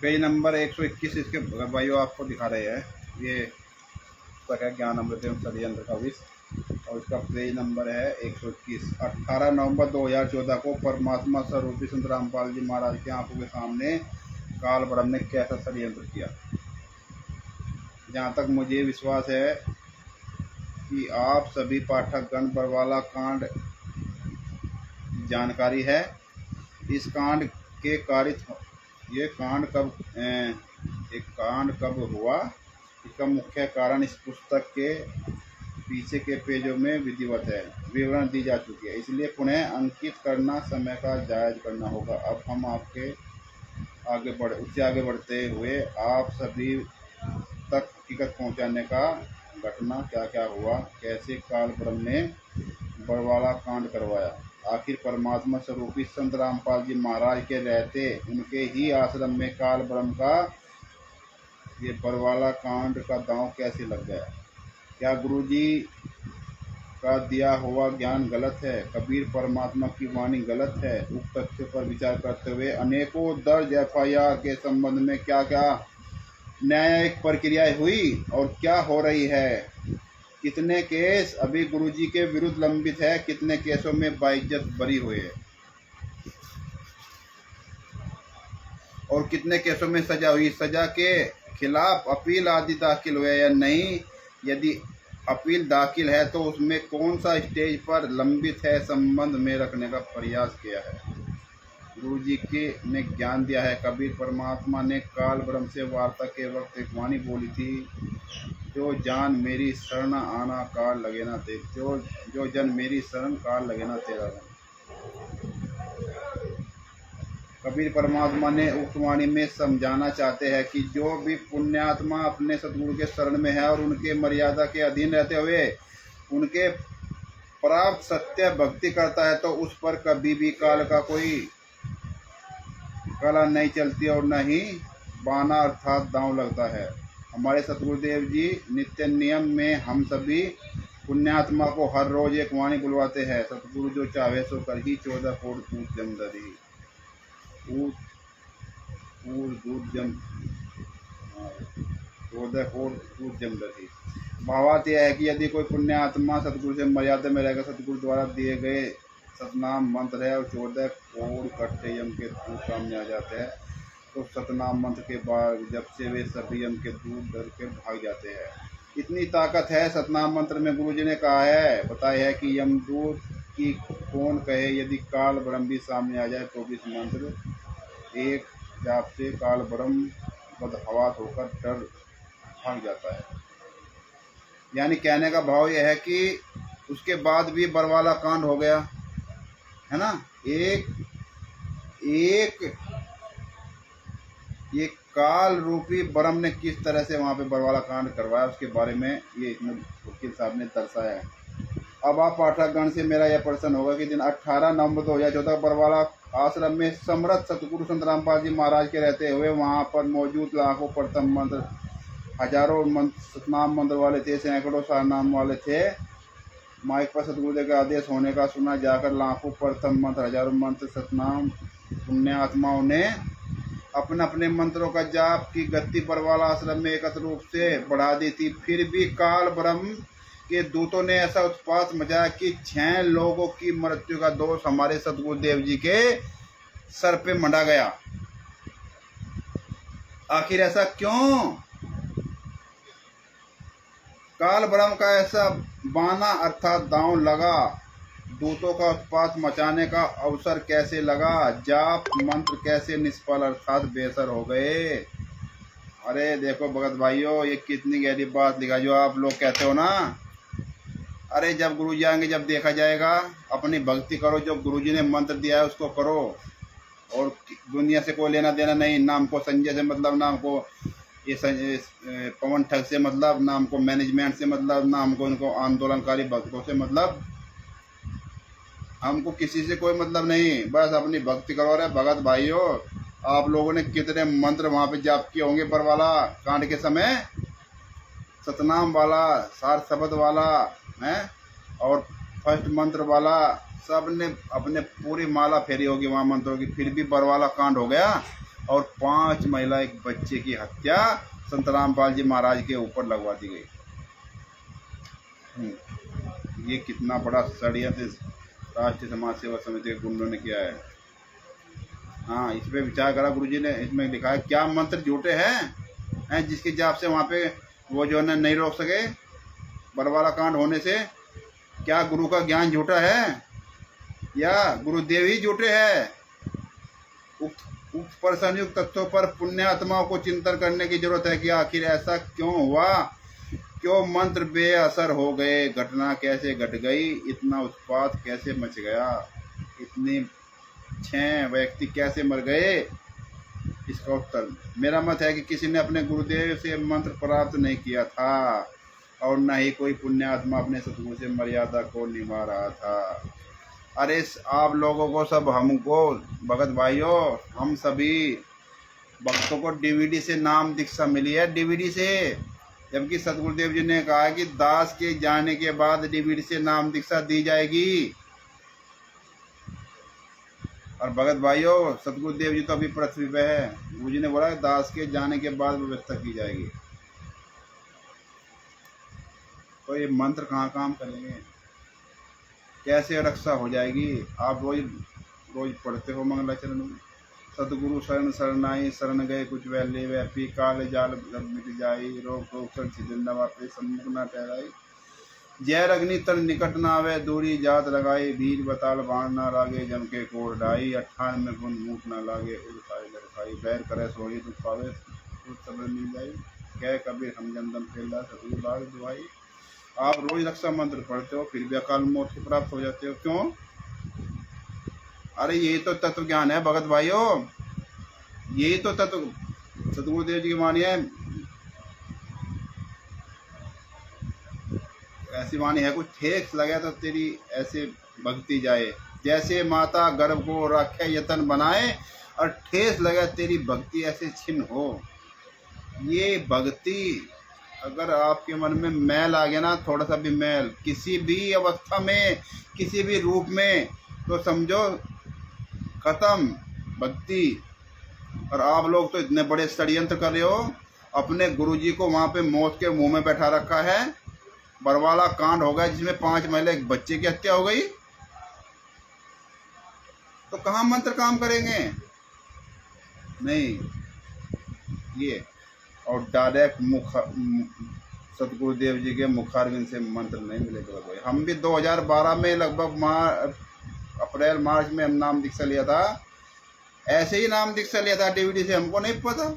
Speaker 1: पेज नंबर 121 इसके भाइयों आपको दिखा रहे हैं। ये पुस्तक है ज्ञान अमृत एवं षड्यंत्र का विष, और इसका पेज नंबर है 121। 18 नवंबर 2014 को परमात्मा स्वरूपी संत रामपाल जी महाराज की आंखों के सामने काल ब्रह्म ने कैसा षड्यंत्र किया। जहाँ तक मुझे विश्वास है कि आप सभी पाठकगण बरवाला कांड जानकारी है। इस कांड के कारित ये कांड कब हुआ, इसका मुख्य कारण इस पुस्तक के पीछे के पेजों में विधिवत है विवरण दी जा चुकी है, इसलिए पुनः अंकित करना समय का जायज करना होगा। अब हम आपके उससे आगे बढ़ते हुए आप सभी तक हकीकत पहुंचाने का घटना क्या क्या हुआ, कैसे काल ब्रह्म ने बरवाला कांड करवाया, आखिर परमात्मा स्वरूपी संत रामपाल जी महाराज के रहते उनके ही आश्रम में काल ब्रह्म का ये बरवाला कांड का दांव कैसे लग गया। क्या गुरुजी का दिया हुआ ज्ञान गलत है, कबीर परमात्मा की वाणी गलत है। उक्त तथ्य पर विचार करते हुए अनेकों दर्ज FIR के संबंध में क्या क्या न्यायिक प्रक्रियाएं हुई और क्या हो रही है, कितने केस अभी गुरुजी के विरुद्ध लंबित है, कितने केसों में बाइज्जत बरी हुए है, और कितने केसों में सजा हुई, सजा के खिलाफ अपील आदि दाखिल हुए या नहीं, यदि अपील दाखिल है तो उसमें कौन सा स्टेज पर लंबित है, संबंध में रखने का प्रयास किया है। गुरुजी के ने ज्ञान दिया है। कबीर परमात्मा ने काल ब्रह्म से वार्ता के वक्त एक वाणी बोली थी, जो जान मेरी शरण आना काल लगे ना ते, जो जन मेरी शरण काल लगे ना तेरा। कबीर परमात्मा ने उक्त वाणी में समझाना चाहते हैं कि जो भी पुण्यात्मा अपने सतगुरु के शरण में है और उनके मर्यादा के अधीन रहते हुए उनके प्राप्त सत्य भक्ति करता है तो उस पर कभी भी काल का कोई कला नहीं चलती और न ही बाना अर्थात दांव लगता है। हमारे सतगुरुदेव जी नित्य नियम में हम सभी पुण्यात्मा को हर रोज एक वाणी बुलवाते हैं, सतगुरु जो चाहे सो कर ही 14 कोड़ दूध जम दरी, दूध जम 14 कोड़ दूध जम दरी। भावार्थ यह है कि यदि कोई पुण्यात्मा सतगुरु से मर्यादा में रहकर सतगुरु द्वारा दिए गए सतनाम मंत्र है और 14 कोड़ कट्टे यम के दूध सामने आ जाते हैं तो सतनाम मंत्र के बाद जब से वे सभी यम के दूध डर के भाग जाते हैं। इतनी ताकत है सतनाम मंत्र में। गुरुजी ने कहा है, बताया है कि यमदूत की कौन कहे, यदि काल ब्रह्म भी सामने आ जाए तो भी इस मंत्र एक जाप से काल ब्रह्म बदहवास होकर डर भाग जाता है। यानी कहने का भाव यह है कि उसके बाद भी बरवाला कांड हो गया है ना। ये काल रूपी ब्रह्म ने किस तरह से वहाँ पे बरवाला कांड करवाया उसके बारे में ये इसमें वकील साहब ने दर्शाया है। अब आप पाठकगण से मेरा यह प्रश्न होगा कि दिन 18 नवंबर 2014 बरवाला आश्रम में समर्थ सतगुरु संत रामपाल जी महाराज के रहते हुए वहां पर मौजूद लाखों प्रथम मंत्र, हजारों मंत्र सतनाम मंत्र वाले थे, सैकड़ों सारनाम वाले थे। माइक पर सतगुरुदेव का आदेश होने का सुना जाकर लाखों प्रथम मंत्र, हजारों मंत्र सतनाम पुण्य आत्माओं ने अपने अपने मंत्रों का जाप की गति बरवाला आश्रम में एकत्र रूप से बढ़ा दी थी। फिर भी काल ब्रह्म के दूतों ने ऐसा उत्पात मचाया कि 6 लोगों की मृत्यु का दोष हमारे सतगुरुदेव जी के सर पे मंडा गया। आखिर ऐसा क्यों? काल ब्रह्म का ऐसा बाना अर्थात दांव लगा, दूतों का उत्पात मचाने का अवसर कैसे लगा, जाप मंत्र कैसे निष्फल अर्थात बेसर हो गए। अरे देखो भगत भाइयों, ये कितनी गहरी बात लिखा जो आप लोग कहते हो ना। अरे जब गुरु जी आएंगे, जब देखा जाएगा, अपनी भक्ति करो, जो गुरु जी ने मंत्र दिया है उसको करो, और दुनिया से कोई लेना देना नहीं। नाम को संजय से मतलब, नाम को ये पवन ठग से मतलब, नाम को मैनेजमेंट से मतलब, नाम को इनको आंदोलनकारी भक्तों से मतलब, हमको किसी से कोई मतलब नहीं। बस अपनी भक्ति करो। रहे भगत भाइयों, आप लोगों ने कितने मंत्र वहाँ पे जाप किए होंगे बरवाला कांड के समय, सतनाम वाला, सार शब्द वाला है और फर्स्ट मंत्र वाला, सब ने अपने पूरी माला फेरी होगी वहाँ मंत्रों की। फिर भी बरवाला कांड हो गया और 5 महिला एक बच्चे की हत्या संत रामपाल जी महाराज के ऊपर लगवा दी गई। ये कितना बड़ा षड्यंत्र राष्ट्रीय समाज सेवा समिति के गुंडों ने किया है। हाँ, इस पे विचार करा गुरु जी ने। इसमें लिखा है क्या मंत्र झूठे हैं जिसके जाप से वहाँ पे वो जो है नहीं रोक सके बरवाला कांड होने से। क्या गुरु का ज्ञान झूठा है या गुरुदेव ही झूठे हैं? उक्त प्रसंगयुक्त तथ्यों पर पुण्य आत्माओं को चिंतन करने की जरूरत है कि आखिर ऐसा क्यों हुआ, क्यों मंत्र बेअसर हो गए, घटना कैसे घट गई, इतना उत्पात कैसे मच गया, इतने 6 व्यक्ति कैसे मर गए। इसका उत्तर मेरा मत है कि किसी ने अपने गुरुदेव से मंत्र प्राप्त नहीं किया था और न ही कोई पुण्य आत्मा अपने सतगुरु से मर्यादा को निभा रहा था। अरे आप लोगों को सब, हमको भगत भाइयों, हम सभी भक्तों को डीवीडी से नाम दीक्षा मिली है, डीवीडी से। जबकि सतगुरुदेव जी ने कहा कि दास के जाने के बाद डीवीडी से नाम दीक्षा दी जाएगी। और भगत भाइयों, सतगुरुदेव जी तो अभी पृथ्वी पे है। गुरु जी ने बोला दास के जाने के बाद व्यवस्था की जाएगी। तो ये मंत्र कहाँ काम करेंगे, कैसे रक्षा हो जाएगी? आप रोज पढ़ते हो मंगलाचरण में, सतगुरु शरण शरणाई, शरण गए कुछ वैले व्यापी, काले जाल मिट जाई, रोग छिन्न वापे, सम्मुख न ठहराई, जैर अग्नि तन निकट न आवे, दूरी जात लगाई, बीज बताल बाण न लागे, जम के कोर डाई, 58 में गुण मूठ न लागे, उड़ खाए जर खाई, बैर करे सोही दुख पावे, सबर मिल जाई, कह कबीर हम जमदम फैला सतगुरु बाग दुआई। आप रोज रक्षा मंत्र पढ़ते हो फिर भी अकाल मौत को प्राप्त हो जाते हो, क्यों? अरे यही तो तत्व ज्ञान है भगत भाइयों, यही तो तत्व सतगुरुदेव जी की वाणी है। ऐसी वाणी है, कुछ ठेस लगे तो तेरी ऐसे भक्ति जाए, जैसे माता गर्भ को रखे यतन बनाए और ठेस लगे तेरी भक्ति ऐसे छिन्न हो। ये भक्ति अगर आपके मन में मैल आ गया ना, थोड़ा सा भी मैल किसी भी अवस्था में, किसी भी रूप में, तो समझो खत्म भक्ति। और आप लोग तो इतने बड़े षड्यंत्र कर रहे हो, अपने गुरुजी को वहाँ पे मौत के मुंह में बैठा रखा है। बरवाला कांड हो गया जिसमें 5 महिला एक बच्चे की हत्या हो गई, तो कहाँ मंत्र काम करेंगे? नहीं, ये और डायरेक्ट सतगुरुदेव जी के मुखारविंद से मंत्र नहीं मिलेगा भाई। हम भी 2012 में लगभग अप्रैल मार्च में हम नाम दीक्षा लिया था, ऐसे ही नाम दीक्षा लिया था डीवीडी से, हमको नहीं पता।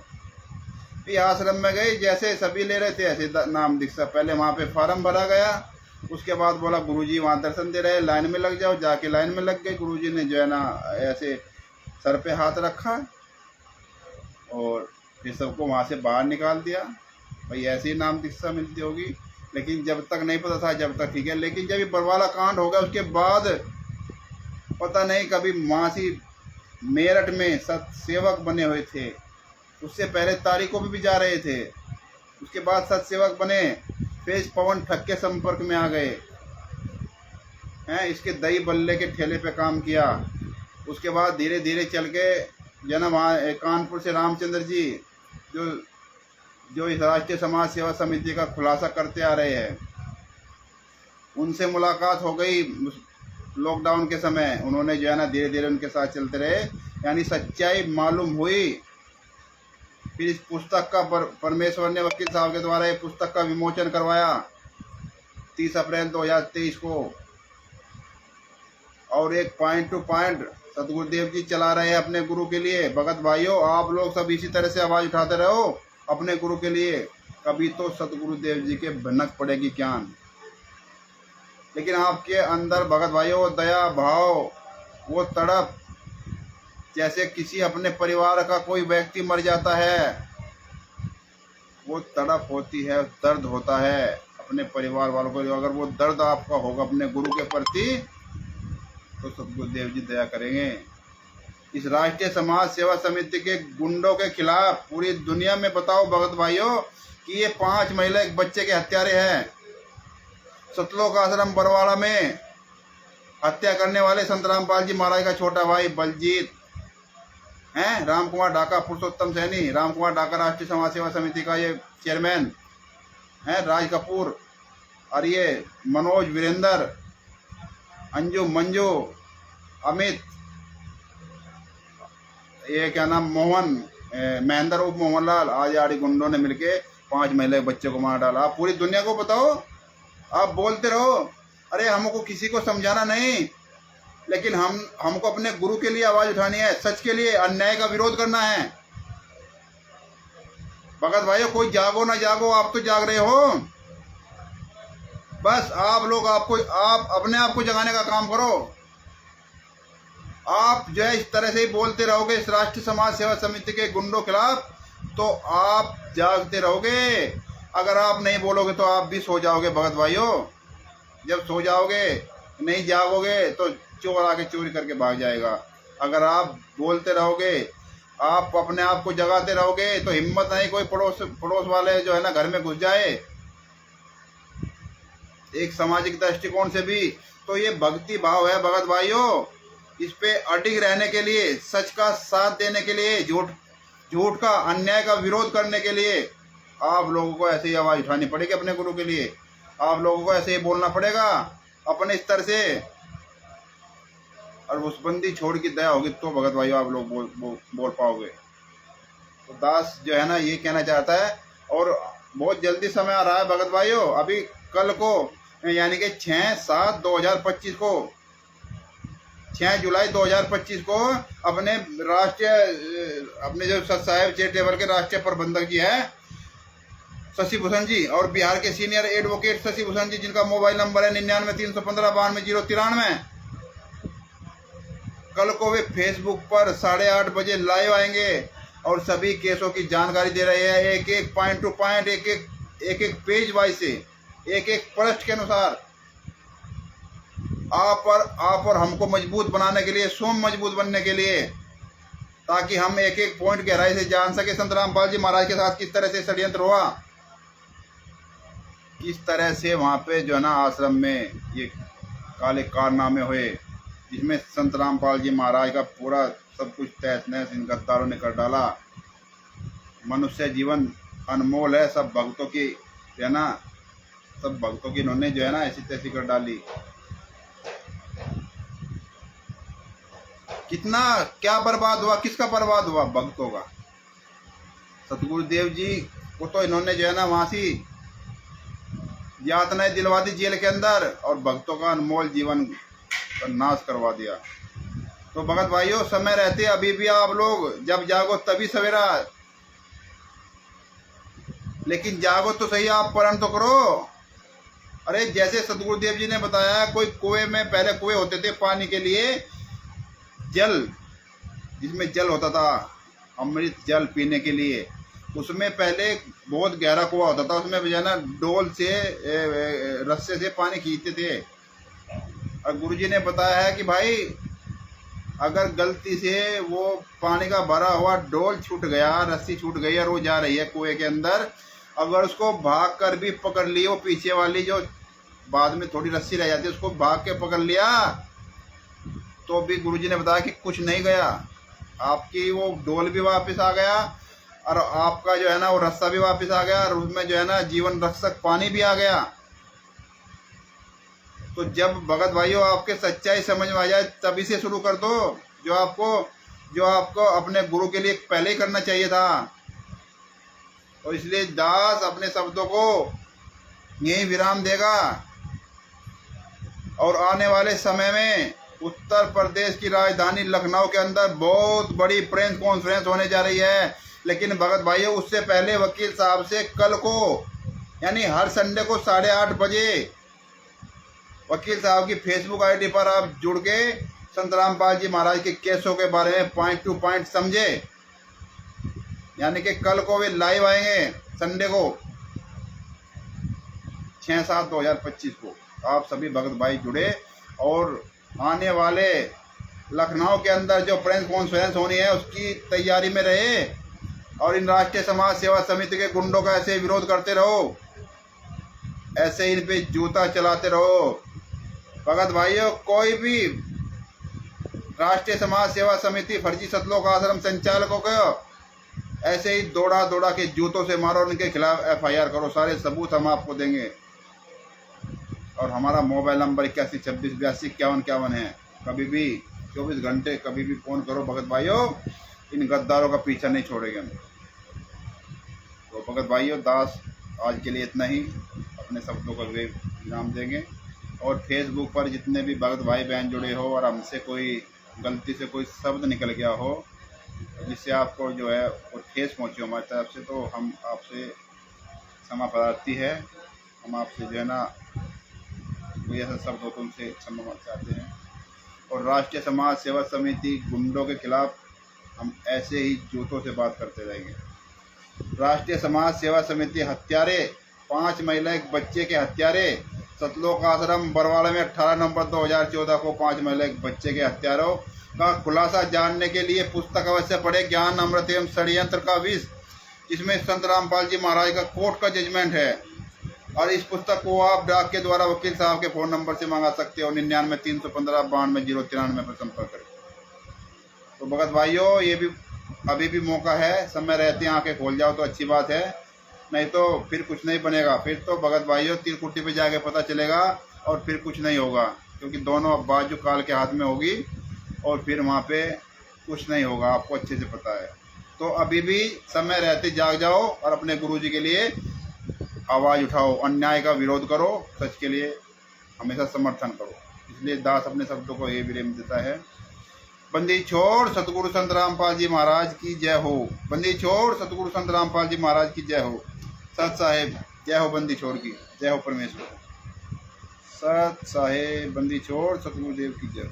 Speaker 1: ये आश्रम में गए, जैसे सभी ले रहे थे ऐसे नाम दीक्षा। पहले वहाँ पे फार्म भरा गया, उसके बाद बोला गुरुजी वहाँ दर्शन दे रहे, लाइन में लग जाओ। जाके लाइन में लग गए, गुरुजी ने जो है ना ऐसे सर पे हाथ रखा और फिर सबको वहाँ से बाहर निकाल दिया। भाई ऐसे ही नाम दीक्षा मिलती होगी। लेकिन जब तक नहीं पता था जब तक ठीक है, लेकिन जब ये बरवाला कांड हो गया उसके बाद पता नहीं कभी मासी मेरठ में सतसेवक बने हुए थे, उससे पहले तारीखों में भी जा रहे थे, उसके बाद सतसेवक बने, फिर पवन ठग के संपर्क में आ गए हैं, इसके दही बल्ले के ठेले पे काम किया। उसके बाद धीरे धीरे चल के जन्म कानपुर से रामचंद्र जी जो इस राष्ट्रीय समाज सेवा समिति का खुलासा करते आ रहे हैं, उनसे मुलाकात हो गई लॉकडाउन के समय। उन्होंने जो है ना धीरे धीरे उनके साथ चलते रहे, यानी सच्चाई मालूम हुई। फिर इस पुस्तक का परमेश्वर ने वकील साहब के द्वारा ये पुस्तक का विमोचन करवाया 30 अप्रैल 2023 को। और एक पॉइंट टू पॉइंट सतगुरुदेव जी चला रहे हैं अपने गुरु के लिए। भगत भाइयों, आप लोग सब इसी तरह से आवाज उठाते रहो अपने गुरु के लिए, कभी तो सतगुरुदेव जी के भनक पड़ेगी ज्ञान। लेकिन आपके अंदर भगत भाइयों वो दया भाव, वो तड़प, जैसे किसी अपने परिवार का कोई व्यक्ति मर जाता है, वो तड़प होती है, दर्द होता है अपने परिवार वालों को। अगर वो दर्द आपका होगा अपने गुरु के प्रति तो सतगुरुदेव जी दया करेंगे। इस राष्ट्रीय समाज सेवा समिति के गुंडों के खिलाफ पूरी दुनिया में बताओ भगत भाइयों कि ये 5 महिला एक बच्चे के हत्यारे हैं। सतलोक आश्रम बरवाड़ा में हत्या करने वाले संत रामपाल जी महाराज का छोटा भाई बलजीत हैं, राम कुमार डाका, पुरुषोत्तम सैनी, राम कुमार डाका राष्ट्रीय समाज सेवा समिति का ये चेयरमैन है, राज कपूर, और ये मनोज, वीरेंद्र, अंजू, मंजू, अमित, ये क्या नाम, मोहन, महेंद्र उप मोहनलाल, आज आड़ी गुंडों ने मिलके 5 महिला बच्चे को मार डाला। आप पूरी दुनिया को बताओ, आप बोलते रहो, अरे हमको किसी को समझाना नहीं, लेकिन हमको अपने गुरु के लिए आवाज उठानी है, सच के लिए, अन्याय का विरोध करना है। भगत भाइयों, कोई जागो ना जागो, आप तो जाग रहे हो। बस आप लोग आप अपने आप को जगाने का काम करो। आप जो है इस तरह से ही बोलते रहोगे इस राष्ट्रीय समाज सेवा समिति के गुंडों के खिलाफ, तो आप जागते रहोगे। अगर आप नहीं बोलोगे तो आप भी सो जाओगे भगत भाइयों। जब सो जाओगे, नहीं जागोगे, तो चोर आके चोरी करके भाग जाएगा। अगर आप बोलते रहोगे, आप अपने आप को जगाते रहोगे, तो हिम्मत नहीं कोई पड़ोस वाले जो है ना घर में घुस जाए। एक सामाजिक दृष्टिकोण से भी तो ये भक्ति भाव है भगत भाइयों। इस पे अडिग रहने के लिए, सच का साथ देने के लिए, झूठ का, अन्याय का विरोध करने के लिए आप लोगों को ऐसे ही आवाज उठानी पड़ेगी अपने गुरु के लिए। आप लोगों को ऐसे ही बोलना पड़ेगा अपने स्तर से, और उस बंदी छोड़ की दया होगी तो भगत भाइयों आप लोग बोल पाओगे। तो दास जो है ना ये कहना चाहता है, और बहुत जल्दी समय आ रहा है भगत भाइयों। अभी कल को यानी कि 6/7/2025 को, 6 जुलाई 2025 को अपने जो सत साहेब चैरिटेबल के राष्ट्रीय प्रबंधक जी हैं शशि भूषण जी, और बिहार के सीनियर एडवोकेट शशि भूषण जी, जिनका मोबाइल नंबर है 99-315-92-093, कल को वे फेसबुक पर 8:30 बजे लाइव आएंगे और सभी केसों की जानकारी दे रहे हैं, एक एक पॉइंट टू पॉइंट, एक एक पेज वाइज से, एक एक पृष्ठ के अनुसार। आप और हमको मजबूत बनाने के लिए, स्वयं मजबूत बनने के लिए, ताकि हम एक एक पॉइंट गहराई से जान सके संत रामपाल जी महाराज के साथ किस तरह से षड्यंत्र हुआ, किस तरह से वहाँ पे जो है ना आश्रम में ये काले कारनामे हुए, जिसमें संत रामपाल जी महाराज का पूरा सब कुछ तहस नहस इन गद्दारों ने कर डाला। मनुष्य जीवन अनमोल है, सब भक्तों की है ना, सब भक्तों की इन्होंने जो है ना ऐसी तैसी कर डाली। कितना क्या बर्बाद हुआ, किसका बर्बाद हुआ? भक्तों का। सतगुरुदेव जी को तो इन्होंने जो है ना वहां से यातनाएं दिलवा दी जेल के अंदर, और भक्तों का अनमोल जीवन का नाश करवा दिया। तो भगत भाइयों, समय रहते अभी भी आप लोग, जब जागो तभी सवेरा, लेकिन जागो तो सही, आप प्रण तो करो। अरे जैसे सतगुरुदेव जी ने बताया, कोई कुएं में, पहले कुएं होते थे पानी के लिए, जल, जिसमें जल होता था, अमृत जल पीने के लिए, उसमें पहले बहुत गहरा कुआं होता था, उसमें जो है ना डोल से रस्से से पानी खींचते थे। और गुरुजी ने बताया है कि भाई अगर गलती से वो पानी का भरा हुआ डोल छूट गया, रस्सी छूट गई और वो जा रही है कुएं के अंदर, अगर उसको भाग कर भी पकड़ ली, वो पीछे वाली जो बाद में थोड़ी रस्सी रह जाती है उसको भाग के पकड़ लिया, तो भी गुरुजी ने बताया कि कुछ नहीं गया, आपकी वो डोल भी वापस आ गया और आपका जो है ना वो रस्सा भी वापस आ गया और उसमें जो है ना जीवन रक्षक पानी भी आ गया। तो जब भगत भाइयों आपके सच्चाई समझ में आ जाए तभी से शुरू कर दो, जो आपको अपने गुरु के लिए पहले ही करना चाहिए था। और इसलिए दास अपने शब्दों को यही विराम देगा। और आने वाले समय में उत्तर प्रदेश की राजधानी लखनऊ के अंदर बहुत बड़ी प्रेस कॉन्फ्रेंस होने जा रही है। लेकिन भगत भाइयों उससे पहले वकील साहब से कल को यानी हर संडे को 8:30 बजे वकील साहब की फेसबुक आईडी पर आप जुड़ के संत रामपाल जी महाराज के केसों के बारे में पॉइंट टू पॉइंट समझे। यानी कि कल को वे लाइव आएंगे संडे को 6/7/2025 को। आप सभी भगत भाई जुड़े और आने वाले लखनऊ के अंदर जो प्रेस कॉन्फ्रेंस होनी है उसकी तैयारी में रहे और इन राष्ट्रीय समाज सेवा समिति के गुंडों का ऐसे विरोध करते रहो, ऐसे इन पे जूता चलाते रहो। भगत भाइयों कोई भी राष्ट्रीय समाज सेवा समिति फर्जी सतलोक आश्रम संचालकों को ऐसे ही दौड़ा दौड़ा के जूतों से मारो, उनके खिलाफ FIR करो, सारे सबूत हम आपको देंगे। और हमारा मोबाइल नंबर 8126825151 है। कभी भी 24 घंटे कभी भी फ़ोन करो भगत भाइयों, इन गद्दारों का पीछा नहीं छोड़ेंगे हम। तो भगत भाइयों दास आज के लिए इतना ही, अपने शब्दों का विराम देंगे। और फेसबुक पर जितने भी भगत भाई बहन जुड़े हो और हमसे कोई गलती से कोई शब्द निकल गया हो जिससे आपको जो है वो ठेस पहुँची हमारी तरफ से, तो हम आपसे क्षमा प्रार्थी है। हम आपसे जो है ना कोई ऐसा शब्द हो तो उनसे क्षमा चाहते हैं। और राष्ट्रीय समाज सेवा समिति गुंडों के खिलाफ हम ऐसे ही जूतों से बात करते रहेंगे। राष्ट्रीय समाज सेवा समिति हत्यारे 5 महिला 1 बच्चे के हत्यारे सतलोक आश्रम बरवाला में 18 नवंबर 2014 को 5 महिला 1 बच्चे के हत्यारों का खुलासा जानने के लिए पुस्तक अवश्य पढ़े, ज्ञान अमृत एवं षड्यंत्र का विष। इसमें संत रामपाल जी महाराज का कोर्ट का जजमेंट है। और इस पुस्तक को आप डाक के द्वारा वकील साहब के फ़ोन नंबर से मंगा सकते हो, 99 315 92 093 पर संपर्क करें। तो भगत भाइयों ये भी अभी भी मौका है, समय रहते आंखें खोल जाओ तो अच्छी बात है, नहीं तो फिर कुछ नहीं बनेगा। फिर तो भगत भाइयों तीरकुट्टी पे जाके पता चलेगा और फिर कुछ नहीं होगा, क्योंकि दोनों अब बाजू काल के हाथ में होगी और फिर वहाँ पे कुछ नहीं होगा, आपको अच्छे से पता है। तो अभी भी समय रहते जाग जाओ और अपने गुरुजी के लिए आवाज़ उठाओ, अन्याय का विरोध करो, सच के लिए हमेशा समर्थन करो। इसलिए दास अपने शब्दों को ये विराम देता है। बंदी छोड़ सतगुरु संत रामपाल जी महाराज की जय हो। बंदी छोड़ सतगुरु संत रामपाल जी महाराज की जय हो। सत साहेब जय हो बंदी छोड़ की, जय हो परमेश्वर। सत साहेब बंदी छोड़ सतगुरुदेव की जय।